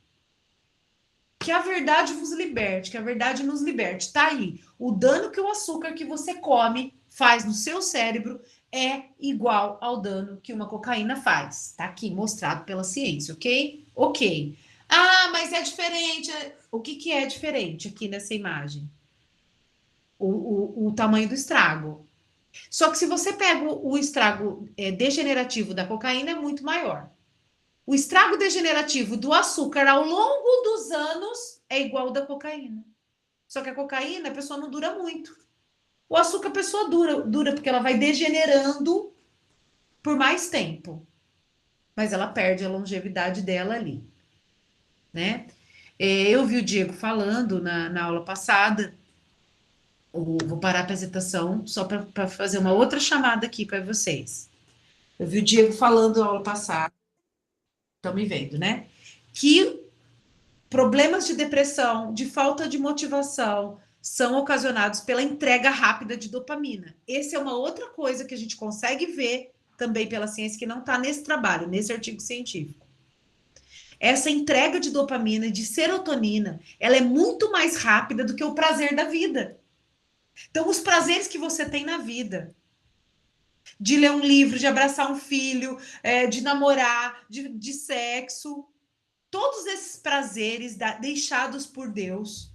Speaker 2: Que a verdade vos liberte, que a verdade nos liberte. Tá aí. O dano que o açúcar que você come faz no seu cérebro é igual ao dano que uma cocaína faz. Tá aqui mostrado pela ciência, ok? Ok. Ah, mas é diferente. O que é diferente aqui nessa imagem? O tamanho do estrago. Só que se você pega o estrago degenerativo da cocaína, é muito maior. O estrago degenerativo do açúcar ao longo dos anos é igual ao da cocaína. Só que a cocaína, a pessoa não dura muito. O açúcar, a pessoa dura porque ela vai degenerando por mais tempo. Mas ela perde a longevidade dela ali. Né? Eu vi o Diego falando na aula passada. Vou parar a apresentação só para fazer uma outra chamada aqui para vocês. Eu vi o Diego falando na aula passada. Estão me vendo, né? Que problemas de depressão, de falta de motivação, são ocasionados pela entrega rápida de dopamina. Essa é uma outra coisa que a gente consegue ver também pela ciência, que não está nesse trabalho, nesse artigo científico. Essa entrega de dopamina e de serotonina, ela é muito mais rápida do que o prazer da vida. Então, os prazeres que você tem na vida, de ler um livro, de abraçar um filho, de namorar, de sexo, todos esses prazeres deixados por Deus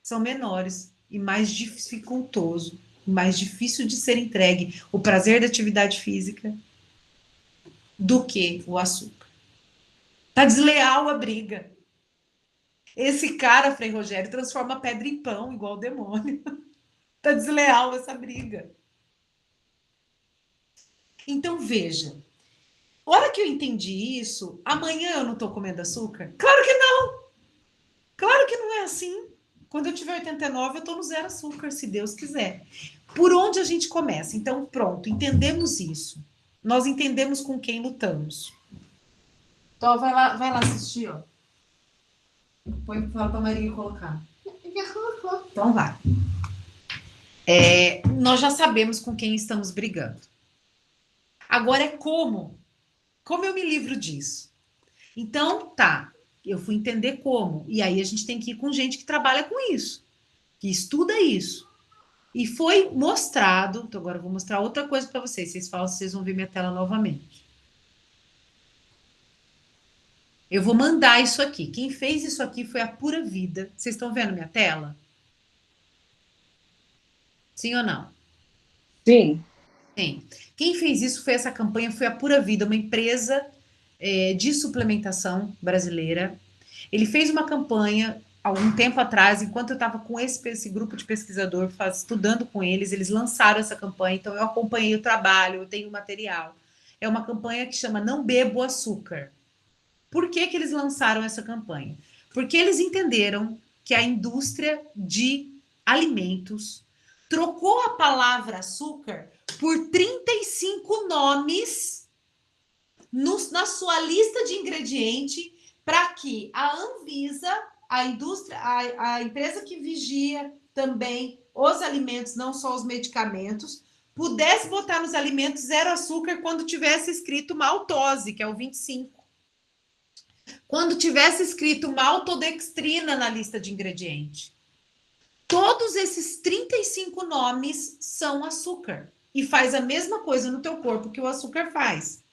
Speaker 2: são menores e mais dificultoso, mais difícil de ser entregue o prazer da atividade física do que o açúcar. Tá desleal a briga. Esse cara, Frei Rogério, transforma pedra em pão, igual o demônio. Tá desleal essa briga. Então, veja. A hora que eu entendi isso, amanhã eu não tô comendo açúcar? Claro que não! Claro que não é assim. Quando eu tiver 89, eu tô no 0 açúcar, se Deus quiser. Por onde a gente começa? Então, pronto, entendemos isso. Nós entendemos com quem lutamos. Então, vai lá assistir, ó. Fala pra Maria colocar. Então vai. Nós já sabemos com quem estamos brigando. Agora é como. Como eu me livro disso? Então, tá. Eu fui entender como. E aí a gente tem que ir com gente que trabalha com isso, que estuda isso. E foi mostrado. Então, agora eu vou mostrar outra coisa para vocês. Vocês falam, vocês vão ver minha tela novamente. Eu vou mandar isso aqui. Quem fez isso aqui foi a Pura Vida. Vocês estão vendo minha tela? Sim ou não?
Speaker 4: Sim.
Speaker 2: Sim. Quem fez isso foi essa campanha, foi a Pura Vida, uma empresa de suplementação brasileira. Ele fez uma campanha algum tempo atrás, enquanto eu estava com esse grupo de pesquisador, estudando com eles lançaram essa campanha, então eu acompanhei o trabalho, eu tenho material. É uma campanha que chama Não Bebo Açúcar. Por que eles lançaram essa campanha? Porque eles entenderam que a indústria de alimentos trocou a palavra açúcar por 35 nomes na sua lista de ingredientes para que a Anvisa, a indústria, a empresa que vigia também os alimentos, não só os medicamentos, pudesse botar nos alimentos zero açúcar quando tivesse escrito maltose, que é o 25. Quando tivesse escrito maltodextrina na lista de ingredientes. Todos esses 35 nomes são açúcar. E faz a mesma coisa no teu corpo que o açúcar faz.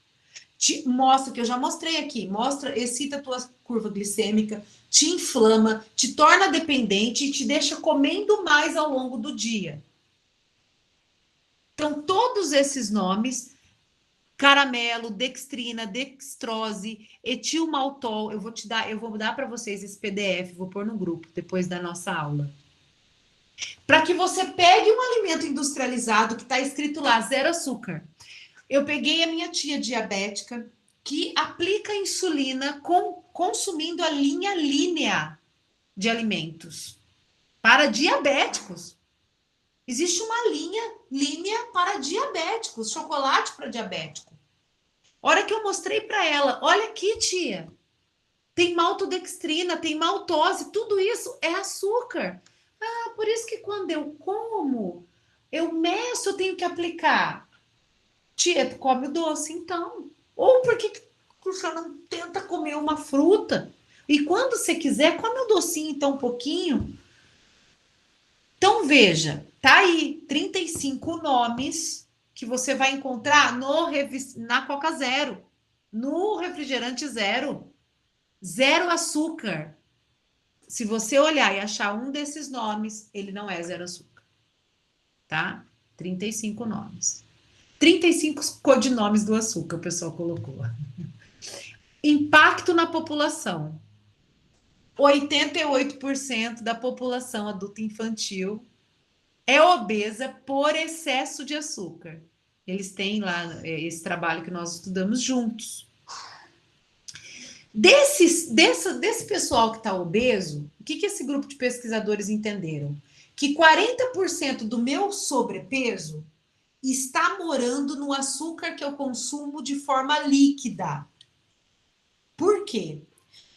Speaker 2: Mostra, que eu já mostrei aqui, excita a tua curva glicêmica, te inflama, te torna dependente e te deixa comendo mais ao longo do dia. Então, todos esses nomes, caramelo, dextrina, dextrose, etilmaltol, eu vou dar para vocês esse PDF, vou pôr no grupo depois da nossa aula. Para que você pegue um alimento industrializado que está escrito lá, zero açúcar. Eu peguei a minha tia diabética, que aplica insulina consumindo a linha Línea de alimentos para diabéticos. Existe uma linha para diabéticos, chocolate para diabético. Hora que eu mostrei para ela, olha aqui, tia, tem maltodextrina, tem maltose, tudo isso é açúcar. Ah, por isso que quando eu como, eu meço, eu tenho que aplicar. Tia, tu come o doce, então. Ou por que você não tenta comer uma fruta? E quando você quiser, come o docinho, então, um pouquinho. Então, veja, tá aí 35 nomes que você vai encontrar na Coca Zero, no refrigerante zero. Zero açúcar. Se você olhar e achar um desses nomes, ele não é zero açúcar. Tá? 35 nomes. 35 codinomes do açúcar, o pessoal colocou. Impacto na população. 88% da população adulta infantil é obesa por excesso de açúcar. Eles têm lá esse trabalho que nós estudamos juntos. Desse pessoal que está obeso, o que esse grupo de pesquisadores entenderam? Que 40% do meu sobrepeso está morando no açúcar que eu consumo de forma líquida. Por quê?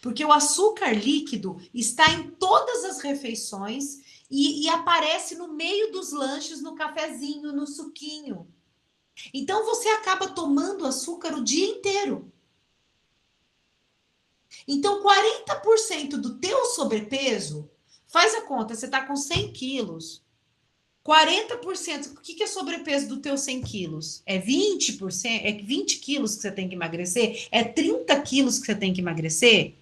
Speaker 2: Porque o açúcar líquido está em todas as refeições e aparece no meio dos lanches, no cafezinho, no suquinho. Então, você acaba tomando açúcar o dia inteiro. Então, 40% do teu sobrepeso, faz a conta, você está com 100 quilos, 40%, o que é sobrepeso do teu 100 quilos? É 20%? É 20 quilos que você tem que emagrecer? É 30 quilos que você tem que emagrecer?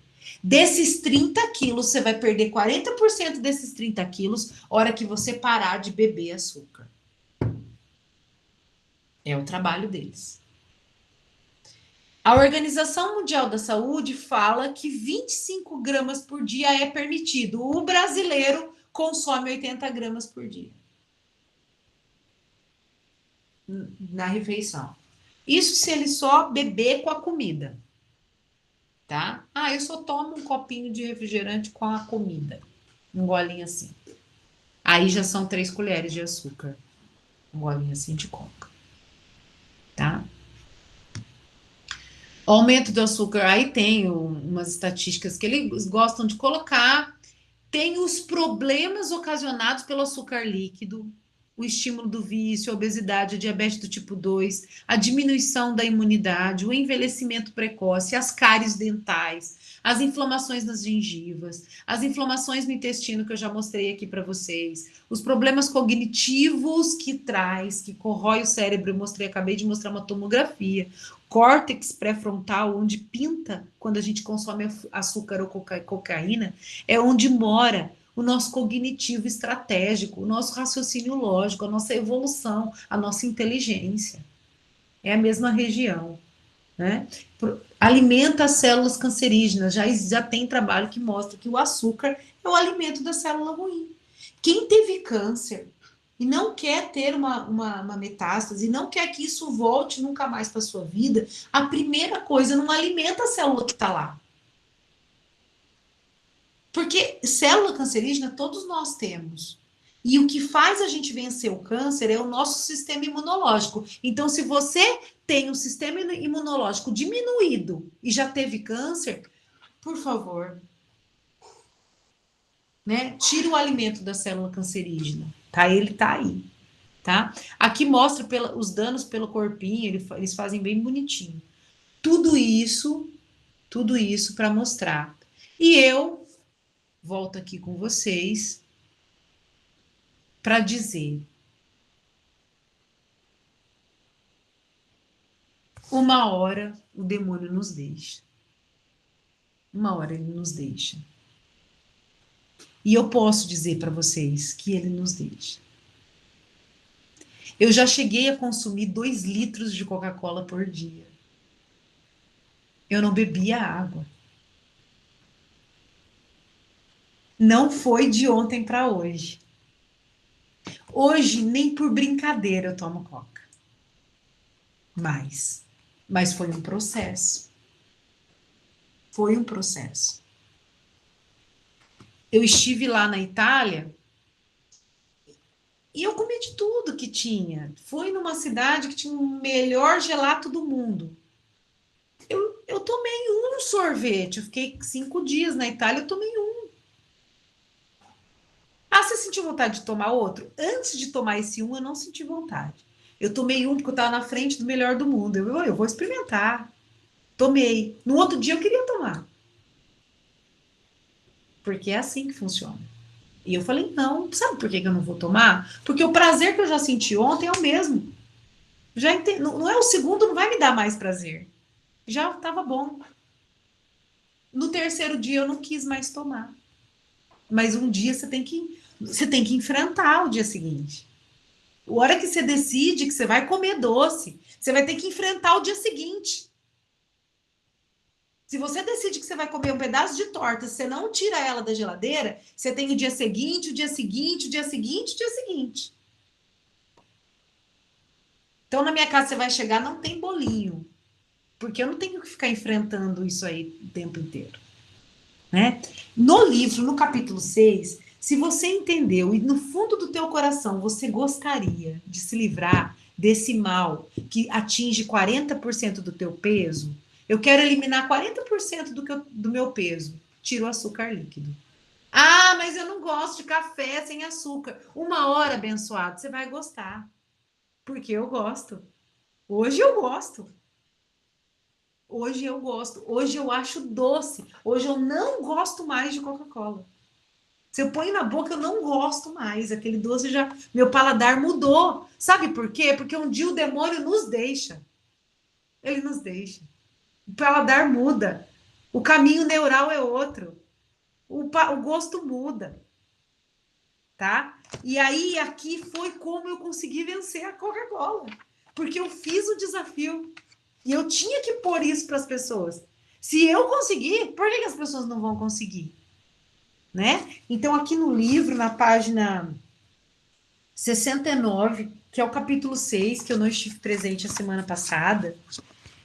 Speaker 2: Desses 30 quilos, você vai perder 40% desses 30 quilos hora que você parar de beber açúcar. É o trabalho deles. A Organização Mundial da Saúde fala que 25 gramas por dia é permitido. O brasileiro consome 80 gramas por dia na refeição. Isso se ele só beber com a comida, tá? Ah, eu só tomo um copinho de refrigerante com a comida, um golinho assim. Aí já são 3 colheres de açúcar, um golinho assim de coca, tá? O aumento do açúcar, aí tem umas estatísticas que eles gostam de colocar, tem os problemas ocasionados pelo açúcar líquido, o estímulo do vício, a obesidade, a diabetes do tipo 2, a diminuição da imunidade, o envelhecimento precoce, as cáries dentais, as inflamações nas gengivas, as inflamações no intestino que eu já mostrei aqui para vocês, os problemas cognitivos que traz, que corrói o cérebro, eu mostrei, acabei de mostrar uma tomografia, córtex pré-frontal, onde pinta quando a gente consome açúcar ou cocaína, é onde mora o nosso cognitivo estratégico, o nosso raciocínio lógico, a nossa evolução, a nossa inteligência. É a mesma região, né? Alimenta as células cancerígenas, já tem trabalho que mostra que o açúcar é o alimento da célula ruim. Quem teve câncer e não quer ter uma metástase, e não quer que isso volte nunca mais para a sua vida, a primeira coisa, não alimenta a célula que está lá. Porque célula cancerígena todos nós temos. E o que faz a gente vencer o câncer é o nosso sistema imunológico. Então, se você tem um sistema imunológico diminuído e já teve câncer, por favor, né? Tira o alimento da célula cancerígena, tá? Ele tá aí, tá? Aqui mostra os danos pelo corpinho, eles fazem bem bonitinho. Tudo isso para mostrar. E eu volto aqui com vocês para dizer: uma hora o demônio nos deixa. Uma hora ele nos deixa. E eu posso dizer para vocês que ele nos deixa. Eu já cheguei a consumir 2 litros de Coca-Cola por dia. Eu não bebia água. Não foi de ontem para hoje. Hoje, nem por brincadeira eu tomo Coca. Mas foi um processo. Foi um processo. Eu estive lá na Itália e eu comi de tudo que tinha. Fui numa cidade que tinha o melhor gelato do mundo. Eu tomei um sorvete. Eu fiquei 5 dias na Itália, eu tomei um. Ah, você sentiu vontade de tomar outro? Antes de tomar esse um, eu não senti vontade. Eu tomei um porque eu estava na frente do melhor do mundo. Eu vou experimentar. Tomei. No outro dia eu queria tomar. Porque é assim que funciona. E eu falei, não, sabe por que eu não vou tomar? Porque o prazer que eu já senti ontem é o mesmo. Já não é o segundo, não vai me dar mais prazer. Já estava bom. No terceiro dia eu não quis mais tomar. Mas um dia você tem que enfrentar o dia seguinte. A hora que você decide que você vai comer doce, você vai ter que enfrentar o dia seguinte. Se você decide que você vai comer um pedaço de torta, você não tira ela da geladeira, você tem o dia seguinte, o dia seguinte, o dia seguinte, o dia seguinte. Então, na minha casa, você vai chegar, não tem bolinho. Porque eu não tenho que ficar enfrentando isso aí o tempo inteiro. Né? No livro, no capítulo 6, se você entendeu e no fundo do teu coração você gostaria de se livrar desse mal que atinge 40% do teu peso, eu quero eliminar 40% do meu peso. Tira o açúcar líquido. Ah, mas eu não gosto de café sem açúcar. Uma hora, abençoado, você vai gostar. Porque eu gosto. Hoje eu gosto. Hoje eu gosto. Hoje eu acho doce. Hoje eu não gosto mais de Coca-Cola. Se eu ponho na boca, eu não gosto mais. Aquele doce já... Meu paladar mudou. Sabe por quê? Porque um dia o demônio nos deixa. Ele nos deixa. O paladar muda. O caminho neural é outro. O gosto muda. Tá? E aí, aqui foi como eu consegui vencer a Coca-Cola. Porque eu fiz o desafio. E eu tinha que pôr isso para as pessoas. Se eu conseguir, por que as pessoas não vão conseguir? Né? Então, aqui no livro, na página 69, que é o capítulo 6, que eu não estive presente a semana passada,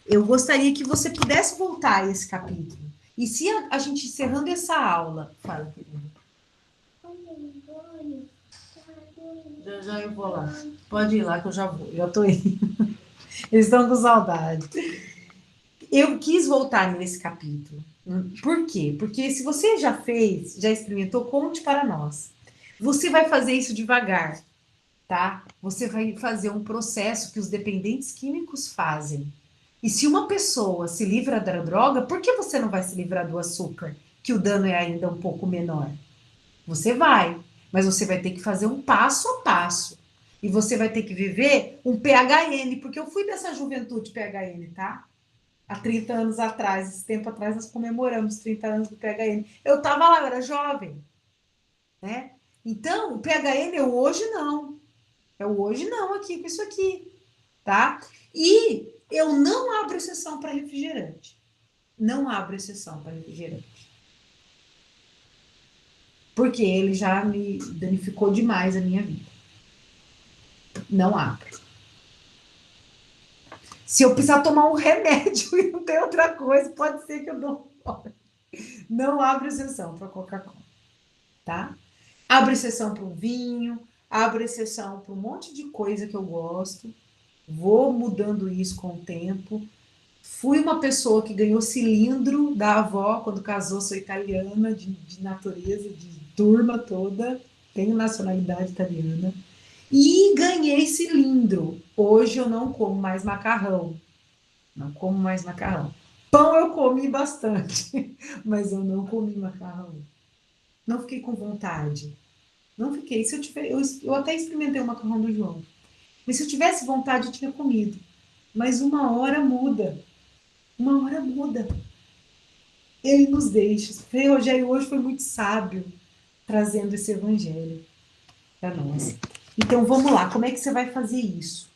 Speaker 2: eu gostaria que você pudesse voltar a esse capítulo. E se a gente encerrando essa aula... Fala, querida. Já eu vou lá. Pode ir lá que eu já vou. Já tô indo. Eles estão com saudade. Eu quis voltar nesse capítulo, Por quê? Porque se você já fez, já experimentou, conte para nós. Você vai fazer isso devagar, tá? Você vai fazer um processo que os dependentes químicos fazem. E se uma pessoa se livra da droga, por que você não vai se livrar do açúcar? Que o dano é ainda um pouco menor. Você vai, mas você vai ter que fazer um passo a passo. E você vai ter que viver um PHN, porque eu fui dessa juventude PHN, tá? Há 30 anos atrás, esse tempo atrás, nós comemoramos 30 anos do PHN. Eu estava lá, eu era jovem, né? Então, o PHN é o hoje não. É o hoje não aqui com isso aqui, tá? E eu não abro exceção para refrigerante. Não abro exceção para refrigerante. Porque ele já me danificou demais a minha vida. Não abro. Se eu precisar tomar um remédio e não tem outra coisa, pode ser que eu não abro exceção para Coca-Cola, tá? Abro exceção para um vinho, abro exceção para um monte de coisa que eu gosto, vou mudando isso com o tempo. Fui uma pessoa que ganhou cilindro da avó quando casou, sou italiana, de natureza, de turma toda, tenho nacionalidade italiana. E ganhei cilindro. Hoje eu não como mais macarrão. Não como mais macarrão. Pão eu comi bastante, mas eu não comi macarrão. Não fiquei com vontade. Não fiquei. Se eu tiver, eu até experimentei o macarrão do João. Mas se eu tivesse vontade, eu tinha comido. Mas uma hora muda. Uma hora muda. Ele nos deixa. O Frei Rogério hoje foi muito sábio trazendo esse evangelho para nós. Então vamos lá, como é que você vai fazer isso?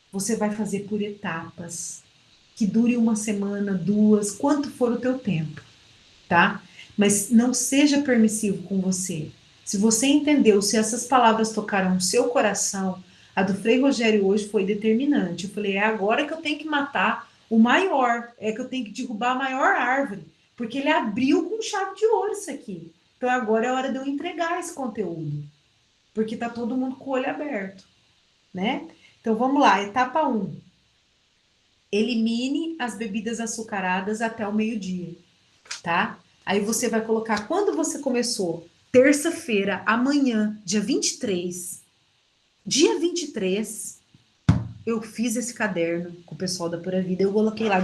Speaker 2: Você vai fazer por etapas, que dure uma semana, 2, quanto for o teu tempo, tá? Mas não seja permissivo com você. Se você entendeu, se essas palavras tocaram no seu coração, a do Frei Rogério hoje foi determinante. Eu falei, é agora que eu tenho que matar o maior, é que eu tenho que derrubar a maior árvore, porque ele abriu com chave de ouro isso aqui. Então agora é hora de eu entregar esse conteúdo, porque tá todo mundo com o olho aberto, né? Então vamos lá, etapa 1. Elimine as bebidas açucaradas até o meio-dia, tá? Aí você vai colocar, quando você começou, terça-feira, amanhã, dia 23, eu fiz esse caderno com o pessoal da Pura Vida, eu coloquei lá,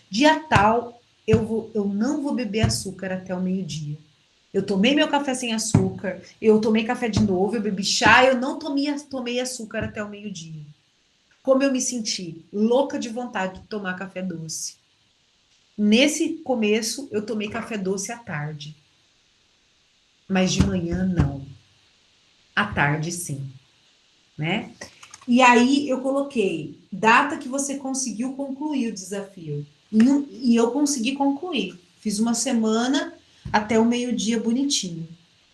Speaker 2: dia tal, eu não vou beber açúcar até o meio-dia. Eu tomei meu café sem açúcar, eu tomei café de novo, eu bebi chá, eu não tomei açúcar até o meio-dia. Como eu me senti? Louca de vontade de tomar café doce. Nesse começo, eu tomei café doce à tarde. Mas de manhã, não. À tarde, sim. Né? E aí, eu coloquei data que você conseguiu concluir o desafio. E eu consegui concluir. Fiz uma semana até o meio-dia bonitinho.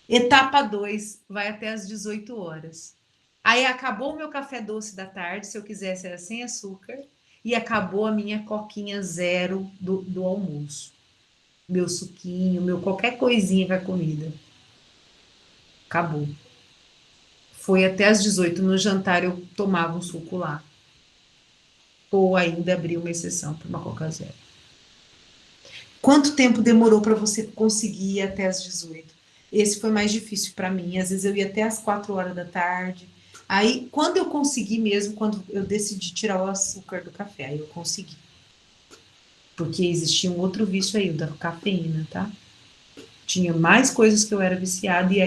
Speaker 2: Etapa 2, vai até às 18 horas. Aí acabou o meu café doce da tarde, se eu quisesse era sem açúcar, e acabou a minha coquinha zero do almoço. Meu suquinho, meu qualquer coisinha com a comida. Acabou. Foi até às 18, no jantar eu tomava um suco lá. Ou ainda abri uma exceção para uma Coca Zero. Quanto tempo demorou para você conseguir ir até às 18? Esse foi mais difícil para mim. Às vezes eu ia até às 4 horas da tarde. Aí, quando eu consegui mesmo, quando eu decidi tirar o açúcar do café, aí eu consegui. Porque existia um outro vício aí, o da cafeína, tá? Tinha mais coisas que eu era viciada e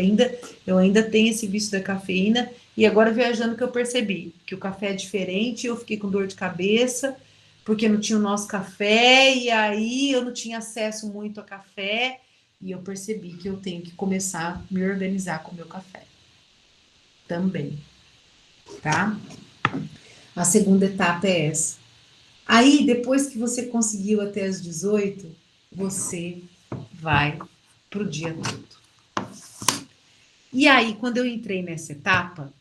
Speaker 2: eu ainda tenho esse vício da cafeína. E agora viajando que eu percebi que o café é diferente, eu fiquei com dor de cabeça, porque não tinha o nosso café, e aí eu não tinha acesso muito a café, e eu percebi que eu tenho que começar a me organizar com o meu café. Também. Tá? A segunda etapa é essa. Aí, depois que você conseguiu até as 18, você vai pro dia todo. E aí, quando eu entrei nessa etapa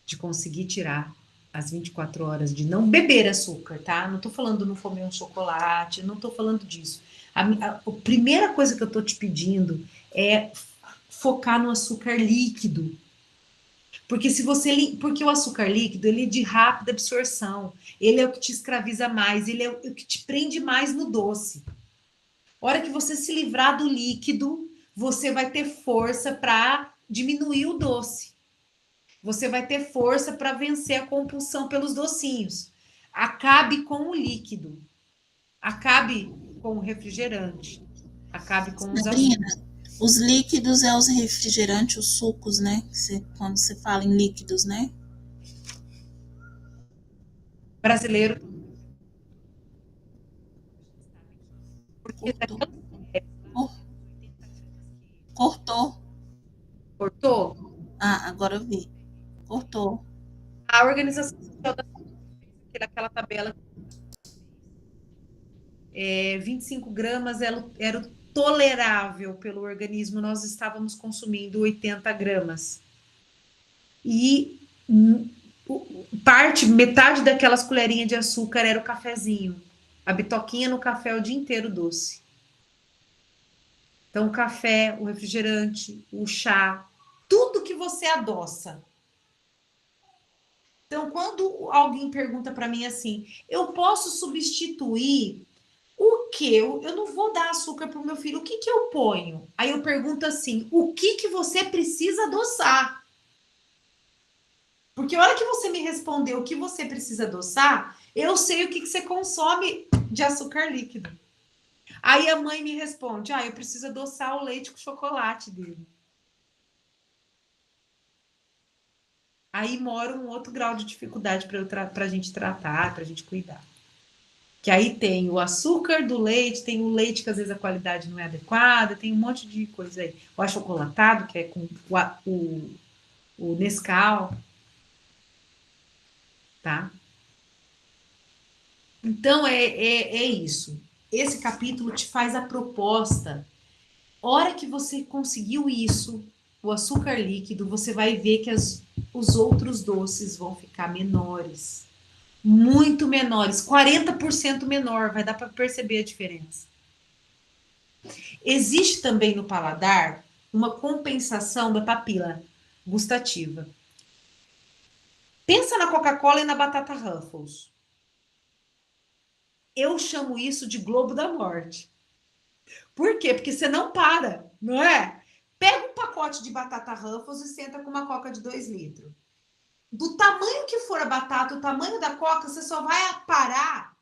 Speaker 2: de conseguir tirar as 24 horas de não beber açúcar, tá? Não tô falando não comer um chocolate, não tô falando disso. A primeira coisa que eu tô te pedindo é focar no açúcar líquido. Porque o açúcar líquido, ele é de rápida absorção, ele é o que te escraviza mais, ele é o que te prende mais no doce. A hora que você se livrar do líquido, você vai ter força para diminuir o doce. Você vai ter força para vencer a compulsão pelos docinhos. Acabe com o líquido. Acabe com o refrigerante. Acabe com os
Speaker 3: Sabrina,
Speaker 2: açúcares.
Speaker 3: os líquidos é os refrigerantes, os sucos, né? Quando você fala em líquidos, né?
Speaker 2: Brasileiro.
Speaker 3: Cortou. Oh, cortou.
Speaker 2: Cortou?
Speaker 3: Ah, agora eu vi. Cortou.
Speaker 2: A Organização Mundial da Saúde fez aquela tabela. 25 gramas era o tolerável pelo organismo, nós estávamos consumindo 80 gramas. E metade daquelas colherinhas de açúcar era o cafezinho. A bitoquinha no café o dia inteiro doce. Então, o café, o refrigerante, o chá, tudo que você adoça. Então, quando alguém pergunta para mim assim, eu posso substituir o que? Eu não vou dar açúcar para o meu filho, o que eu ponho? Aí eu pergunto assim, o que você precisa adoçar? Porque a hora que você me respondeu o que você precisa adoçar, eu sei o que você consome de açúcar líquido. Aí a mãe me responde, eu preciso adoçar o leite com chocolate dele. Aí mora um outro grau de dificuldade para a gente tratar, para a gente cuidar. Que aí tem o açúcar do leite, tem o leite que às vezes a qualidade não é adequada, tem um monte de coisa aí. O achocolatado, que é com o Nescau, tá? Então, é isso. Esse capítulo te faz a proposta. Hora que você conseguiu isso, o açúcar líquido, você vai ver que os outros doces vão ficar menores. Muito menores, 40% menor, vai dar para perceber a diferença. Existe também no paladar uma compensação da papila gustativa. Pensa na Coca-Cola e na batata Ruffles. Eu chamo isso de Globo da Morte. Por quê? Porque você não para, não é? Pega um pacote de batata Ruffles e senta com uma coca de 2 litros. Do tamanho que for a batata, o tamanho da coca, você só vai parar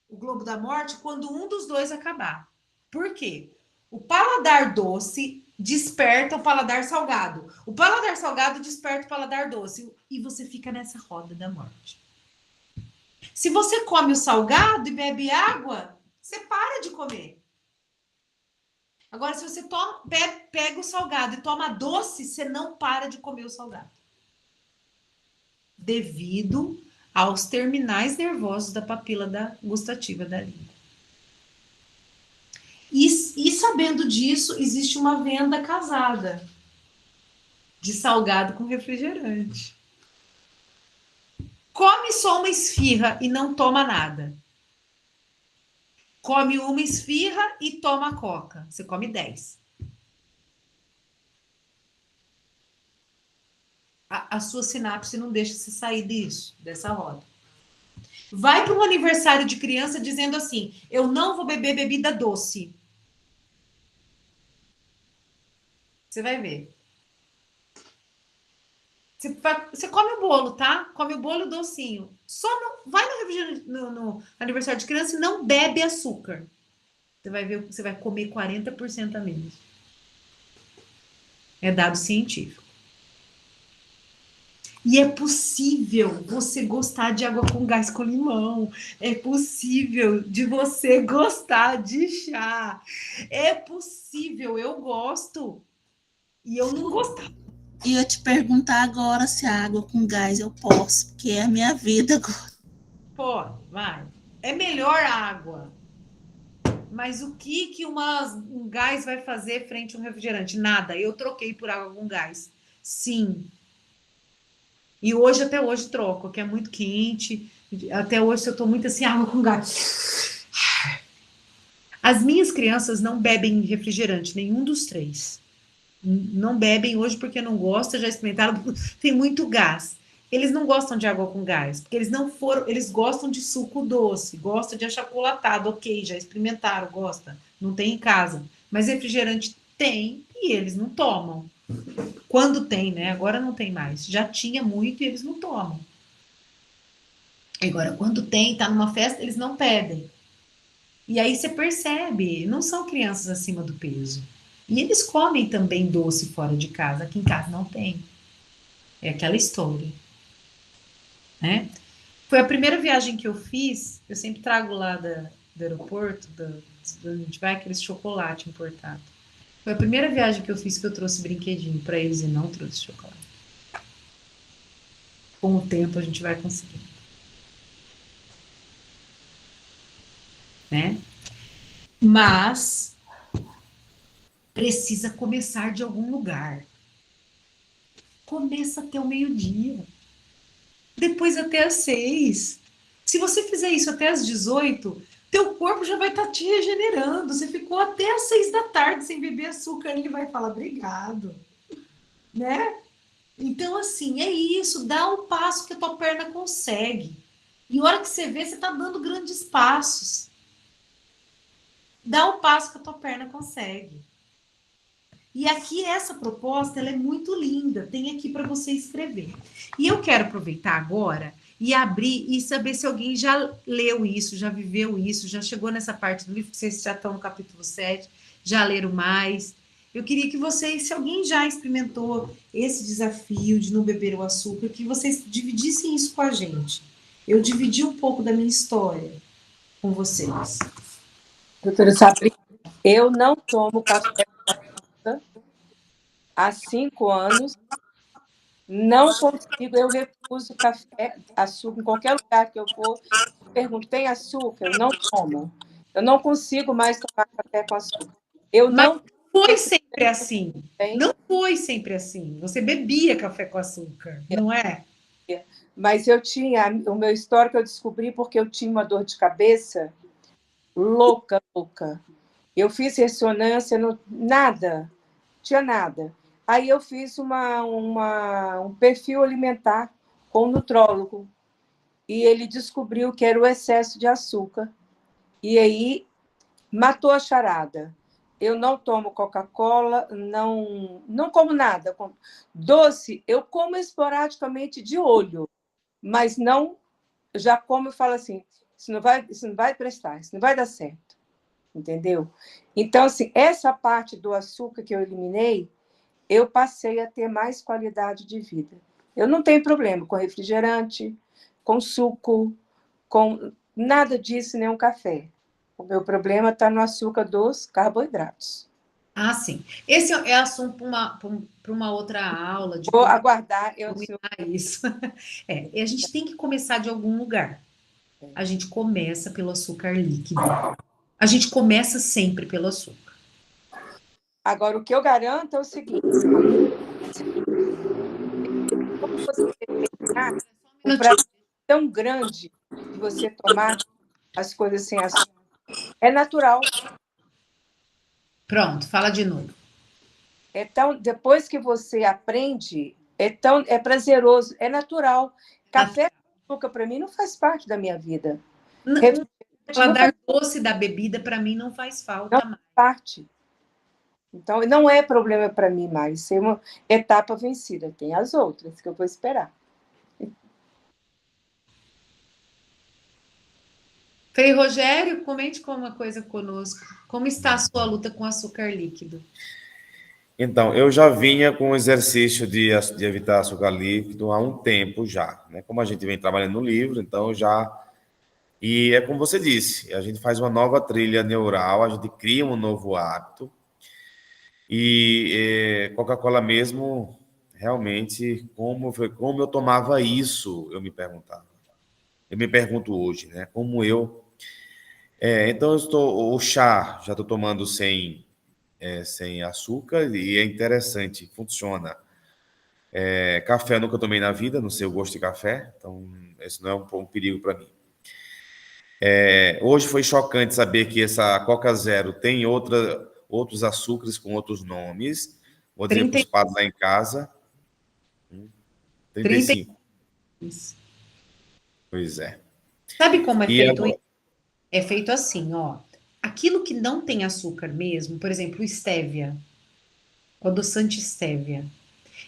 Speaker 2: o Globo da Morte quando um dos dois acabar. Por quê? O paladar doce desperta o paladar salgado. O paladar salgado desperta o paladar doce. E você fica nessa roda da morte. Se você come o salgado e bebe água, você para de comer. Agora, se você pega o salgado e toma doce, você não para de comer o salgado. Devido aos terminais nervosos da papila gustativa da língua. E sabendo disso, existe uma venda casada de salgado com refrigerante. Come só uma esfirra e não toma nada. Come uma esfirra e toma coca. Você come 10. A sua sinapse não deixa você sair dessa roda. Vai para um aniversário de criança dizendo assim, eu não vou beber bebida doce. Você vai ver. Você come o bolo, tá? Come o bolo docinho. Só vai no aniversário de criança e não bebe açúcar. Você vai ver, você vai comer 40% a menos. É dado científico. E é possível você gostar de água com gás com limão. É possível de você gostar de chá. É possível, eu gosto. E eu não gostava.
Speaker 3: E eu te perguntar agora se a água com gás eu posso, porque é a minha vida agora.
Speaker 2: Pode, vai. É melhor a água. Mas o que um gás vai fazer frente a um refrigerante? Nada. Eu troquei por água com gás. Sim. E até hoje troco, que é muito quente. Até hoje eu tô muito assim, água com gás. As minhas crianças não bebem refrigerante, nenhum dos 3. Não bebem hoje porque não gostam, já experimentaram, tem muito gás. Eles não gostam de água com gás, porque eles gostam de suco doce, gostam de achocolatado, ok, já experimentaram, gosta. não tem em casa. Mas refrigerante tem e eles não tomam. Quando tem, né? Agora não tem mais. Já tinha muito e eles não tomam. Agora, quando tem, tá numa festa, eles não pedem. E aí você percebe, não são crianças acima do peso. E eles comem também doce fora de casa. Aqui em casa não tem. É aquela história, né? Foi a primeira viagem que eu fiz. Eu sempre trago lá do aeroporto, do onde a gente vai, aquele chocolate importado. Foi a primeira viagem que eu fiz que eu trouxe brinquedinho para eles e não trouxe chocolate. Com o tempo a gente vai conseguir, né? Mas precisa começar de algum lugar. Começa até o meio-dia. Depois até às 6. Se você fizer isso até às 18, teu corpo já vai estar te regenerando. Você ficou até às 6 da tarde sem beber açúcar, ele vai falar obrigado, né? Então, assim, é isso. Dá o passo que a tua perna consegue. E a hora que você vê, você está dando grandes passos. Dá o passo que a tua perna consegue. E aqui essa proposta, ela é muito linda. Tem aqui para você escrever. E eu quero aproveitar agora e abrir e saber se alguém já leu isso, já viveu isso, já chegou nessa parte do livro, que vocês já estão no capítulo 7, já leram mais. Eu queria que vocês, se alguém já experimentou esse desafio de não beber o açúcar, que vocês dividissem isso com a gente. Eu dividi um pouco da minha história com vocês.
Speaker 4: Doutora Sabrina, eu não tomo café há 5 anos. Não consigo, eu refuso café, açúcar, em qualquer lugar que eu vou. Pergunto, tem açúcar? Eu não tomo. Eu não consigo mais tomar café com açúcar. Eu
Speaker 2: Mas
Speaker 4: não
Speaker 2: foi sempre assim.
Speaker 4: tenho,
Speaker 2: Não foi sempre assim. Você bebia café com açúcar, não é?
Speaker 4: mas eu tinha, o meu histórico eu descobri porque eu tinha uma dor de cabeça louca, louca. Eu fiz ressonância, nada, tinha nada. Aí eu fiz um perfil alimentar com o nutrólogo. E ele descobriu que era o excesso de açúcar. E aí matou a charada. Eu não tomo Coca-Cola, não como nada. Doce, eu como esporadicamente de olho, mas não, já como e falo assim, isso não vai prestar, isso não vai dar certo. Entendeu? Então, assim, essa parte do açúcar que eu eliminei, eu passei a ter mais qualidade de vida. Eu não tenho problema com refrigerante, com suco, com nada disso, nem um café. O meu problema está no açúcar dos carboidratos.
Speaker 2: Ah, sim. Esse é assunto para uma outra aula de
Speaker 4: Vou
Speaker 2: como
Speaker 4: aguardar.
Speaker 2: dominar isso. E a gente tem que começar de algum lugar. A gente começa pelo açúcar líquido. A gente começa sempre pelo açúcar.
Speaker 4: Agora, o que eu garanto é o seguinte: como você terminar, um prazer tão grande de você tomar as coisas sem açúcar, é natural.
Speaker 2: Pronto, fala de novo.
Speaker 4: Então, depois que você aprende, é prazeroso, é natural. Café com açúcar, para mim, não faz parte da minha vida.
Speaker 2: O paladar doce da bebida, para mim, não faz falta mais.
Speaker 4: Parte. Então, não é problema para mim mais. Isso é uma etapa vencida. Tem as outras que eu vou esperar.
Speaker 2: Frei Rogério, comente uma coisa conosco. Como está a sua luta com açúcar líquido?
Speaker 1: Então, eu já vinha com o exercício de evitar açúcar líquido há um tempo já, né? Como a gente vem trabalhando no livro, então já... E é como você disse, a gente faz uma nova trilha neural, a gente cria um novo hábito. E Coca-Cola mesmo, realmente, como eu tomava isso, eu me perguntava. Eu me pergunto hoje, né? Como eu... então, o chá, já estou tomando sem açúcar e é interessante, funciona. Café eu nunca tomei na vida, não sei o gosto de café, então esse não é um perigo para mim. Hoje foi chocante saber que essa Coca Zero tem outros açúcares com outros nomes. Vou dizer para os padres lá em casa. 35. Pois é.
Speaker 2: Sabe como é
Speaker 1: E
Speaker 2: feito
Speaker 1: agora?
Speaker 2: isso? É feito assim, ó. aquilo que não tem açúcar mesmo, por exemplo, o stevia, o adoçante stevia,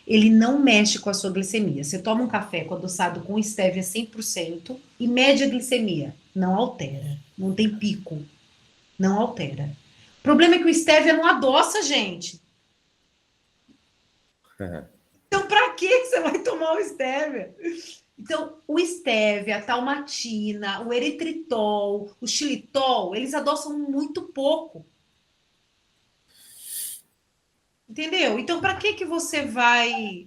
Speaker 2: ele não mexe com a sua glicemia. Você toma um café com adoçado com stevia 100% e mede a glicemia. Não altera. Não tem pico. Não altera. O problema é que o stevia não adoça, gente. Então, para que você vai tomar o stevia? Então, o stevia, a talmatina, o eritritol, o xilitol, eles adoçam muito pouco. Entendeu? Então, para que você vai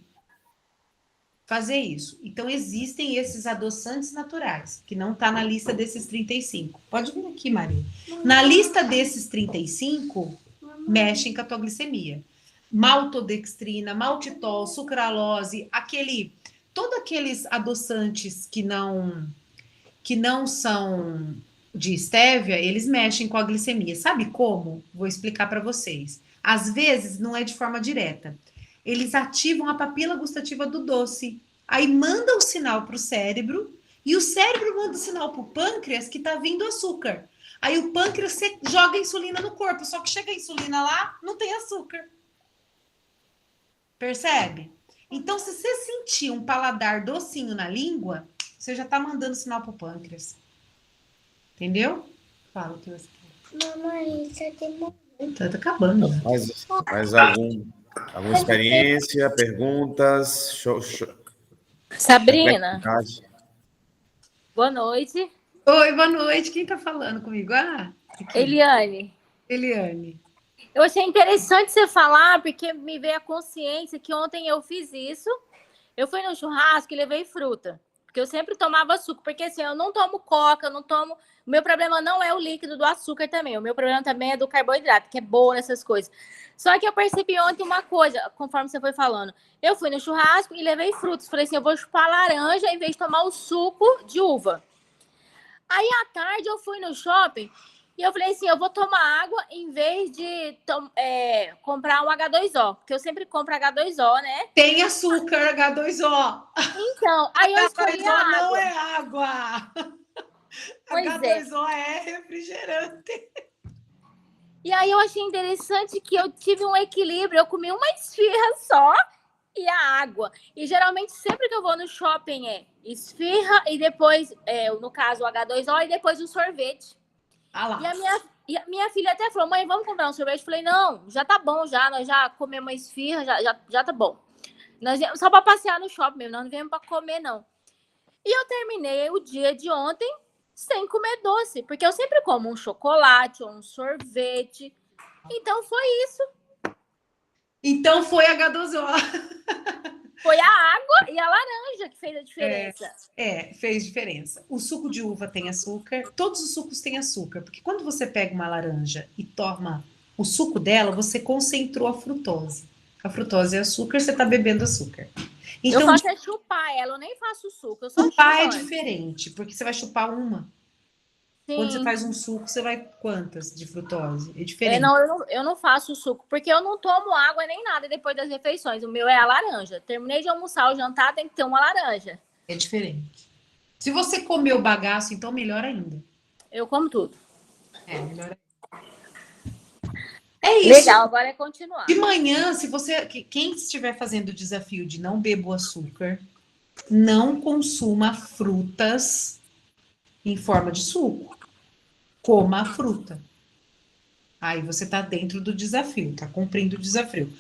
Speaker 2: fazer isso? Então, existem esses adoçantes naturais, que não está na lista desses 35. Pode vir aqui, Maria. Na lista desses 35, mexem com a tua glicemia. Maltodextrina, maltitol, sucralose, todos aqueles adoçantes que não são de estévia, eles mexem com a glicemia. Sabe como? Vou explicar para vocês. Às vezes, não é de forma direta. Eles ativam a papila gustativa do doce. Aí manda o sinal para o cérebro e o cérebro manda o sinal para o pâncreas que está vindo açúcar. Aí o pâncreas joga insulina no corpo, só que chega a insulina lá, não tem açúcar. Percebe? Então, se você sentir um paladar docinho na língua, você já está mandando sinal para o pâncreas. Entendeu? Fala o que você quer.
Speaker 6: Mamãe, isso é demônio.
Speaker 2: Tá acabando.
Speaker 1: Mais alguma experiência, perguntas?
Speaker 6: Sabrina,
Speaker 7: Boa noite.
Speaker 2: Oi, boa noite. Quem tá falando comigo? Aqui.
Speaker 7: Eliane.
Speaker 2: Eliane.
Speaker 7: Eu achei interessante você falar, porque me veio a consciência que ontem eu fiz isso. Eu fui no churrasco e levei fruta. Porque eu sempre tomava suco. Porque assim, eu não tomo coca, eu não tomo... O meu problema não é o líquido do açúcar também. O meu problema também é do carboidrato, que é boa nessas coisas. Só que eu percebi ontem uma coisa, conforme você foi falando. Eu fui no churrasco e levei frutas. Falei assim, eu vou chupar laranja em vez de tomar o suco de uva. Aí, à tarde, eu fui no shopping e eu falei assim, eu vou tomar água em vez de comprar um H2O. Porque eu sempre compro H2O, né?
Speaker 2: Tem açúcar, H2O.
Speaker 7: Então, aí eu escolhi a água.
Speaker 2: Não é água.
Speaker 7: Pois
Speaker 2: H2O é refrigerante.
Speaker 7: E aí eu achei interessante que eu tive um equilíbrio. Eu comi uma esfirra só e a água. E geralmente sempre que eu vou no shopping é esfirra e depois, no caso, o H2O e depois o sorvete.
Speaker 2: Ah lá.
Speaker 7: E a minha filha até falou, mãe, vamos comprar um sorvete? Eu falei, não, já tá bom já. Nós já comemos uma esfirra, já tá bom. Nós viemos só para passear no shopping mesmo, nós não viemos para comer, não. E eu terminei o dia de ontem sem comer doce, porque eu sempre como um chocolate ou um sorvete. Então foi isso.
Speaker 2: Então foi H2O.
Speaker 7: Foi a água e a laranja que fez a diferença.
Speaker 2: Fez diferença. O suco de uva tem açúcar, todos os sucos têm açúcar, porque quando você pega uma laranja e toma o suco dela, você concentrou a frutose. A frutose é açúcar, você está bebendo açúcar. Então,
Speaker 7: eu faço é chupar ela, eu nem faço suco. Eu só
Speaker 2: chupar
Speaker 7: chupo
Speaker 2: é
Speaker 7: antes.
Speaker 2: diferente, porque você vai chupar uma.
Speaker 7: Sim.
Speaker 2: Quando você faz um suco, você vai quantas de frutose? É diferente.
Speaker 7: Não, eu não faço suco, porque eu não tomo água nem nada depois das refeições. O meu é a laranja. Terminei de almoçar, o jantar tem que ter uma laranja.
Speaker 2: É diferente. Se você comer o bagaço, então melhor ainda.
Speaker 7: Eu como tudo.
Speaker 2: Melhor ainda. É isso.
Speaker 7: Legal, agora é continuar.
Speaker 2: De manhã, quem estiver fazendo o desafio de não bebo açúcar, não consuma frutas em forma de suco. Coma a fruta. Aí você tá dentro do desafio, tá cumprindo o desafio.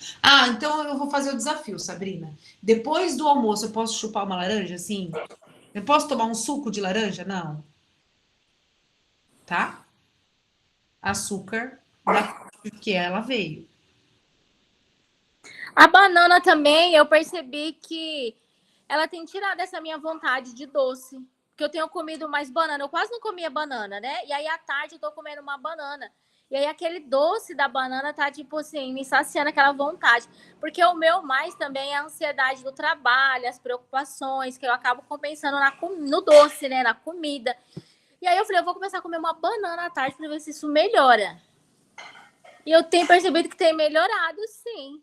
Speaker 2: Então eu vou fazer o desafio, Sabrina. Depois do almoço, eu posso chupar uma laranja, assim? Eu posso tomar um suco de laranja? Não. Tá? Açúcar que ela veio.
Speaker 7: A banana também, eu percebi que ela tem tirado essa minha vontade de doce. Porque eu tenho comido mais banana. Eu quase não comia banana, né? E aí, à tarde, eu tô comendo uma banana. E aí, aquele doce da banana tá, tipo assim, me saciando aquela vontade. Porque o meu mais também é a ansiedade do trabalho, as preocupações, que eu acabo compensando no doce, né? Na comida. E aí, eu falei, eu vou começar a comer uma banana à tarde pra ver se isso melhora. E eu tenho percebido que tem melhorado, sim.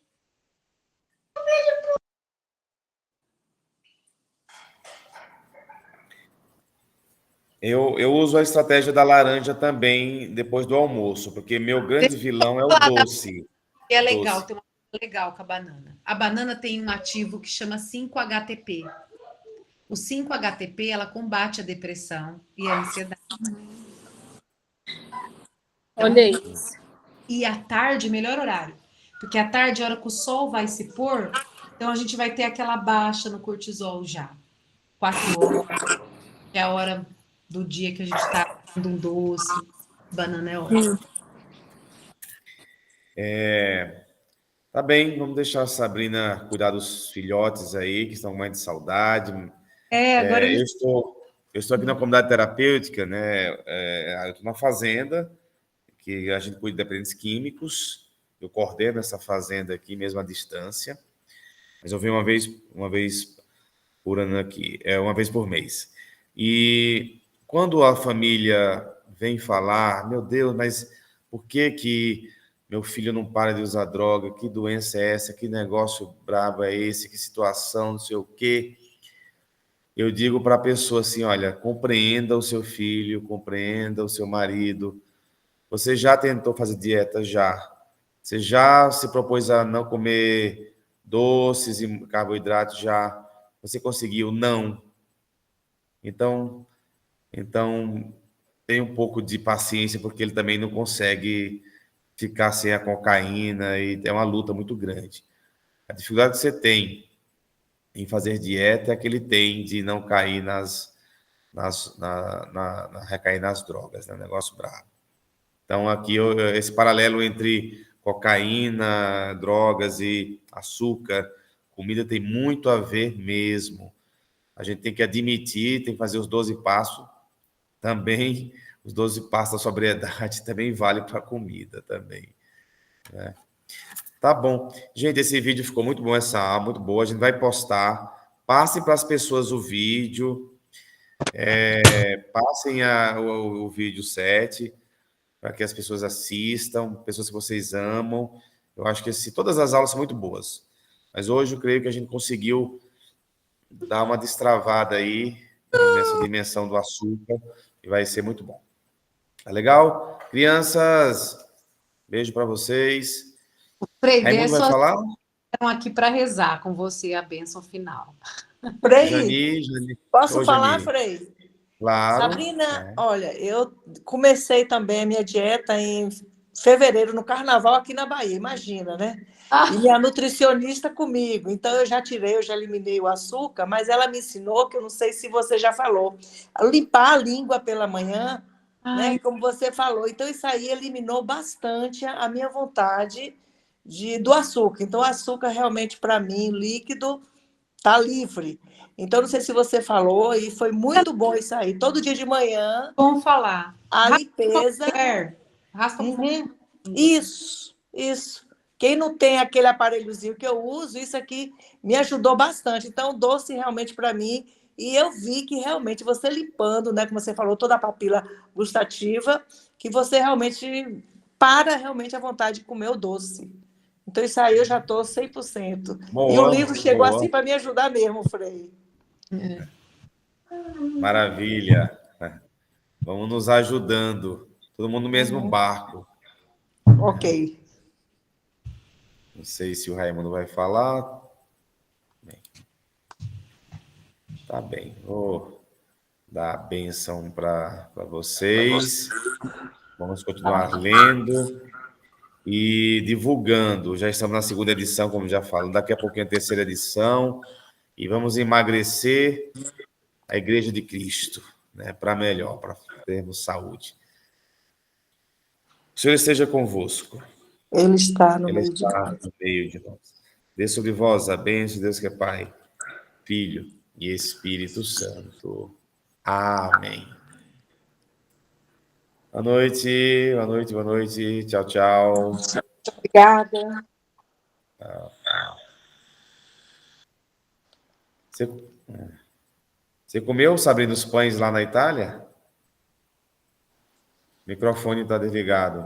Speaker 1: Eu uso a estratégia da laranja também depois do almoço, porque meu grande vilão é o doce.
Speaker 2: E é legal,
Speaker 1: Doce.
Speaker 2: tem uma coisa legal com a banana. A banana tem um ativo que chama 5-HTP. O 5-HTP, ela combate a depressão e a ansiedade.
Speaker 7: Olha isso.
Speaker 2: E à tarde, melhor horário. Porque à tarde, a hora que o sol vai se pôr, então a gente vai ter aquela baixa no cortisol já. 4 horas, que é a hora do dia que a gente está comendo um doce. Banana é ótimo.
Speaker 1: Tá bem, vamos deixar a Sabrina cuidar dos filhotes aí, que estão morrendo de saudade.
Speaker 2: Agora
Speaker 1: Eu estou aqui na comunidade terapêutica, né? Eu estou na fazenda, que a gente cuida de dependentes químicos. Eu coordeno essa fazenda aqui, mesmo à distância. Mas eu venho uma vez por ano aqui, uma vez por mês. E quando a família vem falar, meu Deus, mas por que meu filho não para de usar droga? Que doença é essa? Que negócio brabo é esse? Que situação, não sei o quê. Eu digo para a pessoa assim, olha, compreenda o seu filho, compreenda o seu marido. Você já tentou fazer dieta? Já. Você já se propôs a não comer doces e carboidratos? Já. Você conseguiu? Não. Então, tem um pouco de paciência, porque ele também não consegue ficar sem a cocaína e é uma luta muito grande. A dificuldade que você tem em fazer dieta é que ele tem de não cair recair nas drogas, né? Negócio bravo. Então, aqui, esse paralelo entre cocaína, drogas e açúcar, comida tem muito a ver mesmo. A gente tem que admitir, tem que fazer os 12 passos também. Os 12 passos da sobriedade também vale para a comida também, né? Tá bom. Gente, esse vídeo ficou muito bom, essa aula, muito boa. A gente vai postar. Passem para as pessoas o vídeo. Passem o vídeo 7 para que as pessoas assistam, pessoas que vocês amam. Eu acho que todas as aulas são muito boas. Mas hoje eu creio que a gente conseguiu dar uma destravada aí nessa dimensão do açúcar e vai ser muito bom. Tá legal? Crianças, beijo para vocês.
Speaker 2: Frei,
Speaker 1: Raimundo vai falar?
Speaker 2: estão aqui para rezar com você a bênção final.
Speaker 6: Frei,
Speaker 1: Jani.
Speaker 6: posso
Speaker 1: Oi,
Speaker 6: falar,
Speaker 1: Jani.
Speaker 6: Frei?
Speaker 1: Claro.
Speaker 6: Sabrina, olha, eu comecei também a minha dieta em fevereiro, no carnaval aqui na Bahia, imagina, né? E minha nutricionista comigo. Então, eu já eliminei o açúcar, mas ela me ensinou, que eu não sei se você já falou, a limpar a língua pela manhã, né? Como você falou. Então, isso aí eliminou bastante a minha vontade do açúcar. Então, o açúcar realmente, para mim, líquido, tá livre. Então, não sei se você falou, e foi muito bom isso aí. Todo dia de manhã,
Speaker 2: Vamos falar.
Speaker 6: a limpeza.
Speaker 2: Raspa
Speaker 6: Isso. Quem não tem aquele aparelhozinho que eu uso, isso aqui me ajudou bastante. Então, o doce realmente para mim, e eu vi que realmente você limpando, né, como você falou, toda a papila gustativa, que você realmente para realmente a vontade de comer o doce. Então, isso aí eu já estou 100%.
Speaker 1: Boa,
Speaker 6: e o livro chegou
Speaker 1: boa.
Speaker 6: assim para me ajudar mesmo, Frei.
Speaker 1: Maravilha. Vamos nos ajudando. Todo mundo no mesmo barco.
Speaker 6: Ok.
Speaker 1: Não sei se o Raimundo vai falar. Bem, tá bem. Vou dar a bênção para vocês. Vamos continuar lendo e divulgando. Já estamos na segunda edição, como já falo. Daqui a pouquinho a terceira edição. E vamos emagrecer a Igreja de Cristo, né, para melhor, para termos saúde. O Senhor esteja convosco.
Speaker 6: Ele está no
Speaker 1: Ele
Speaker 6: meio
Speaker 1: está no meio de nós. Dê sobre vós a bênção de Deus que é Pai, Filho e Espírito Santo. Amém. Boa noite, boa noite, boa noite. Tchau, tchau.
Speaker 4: Obrigada.
Speaker 1: Você comeu, Sabrina, os pães lá na Itália? O microfone está desligado.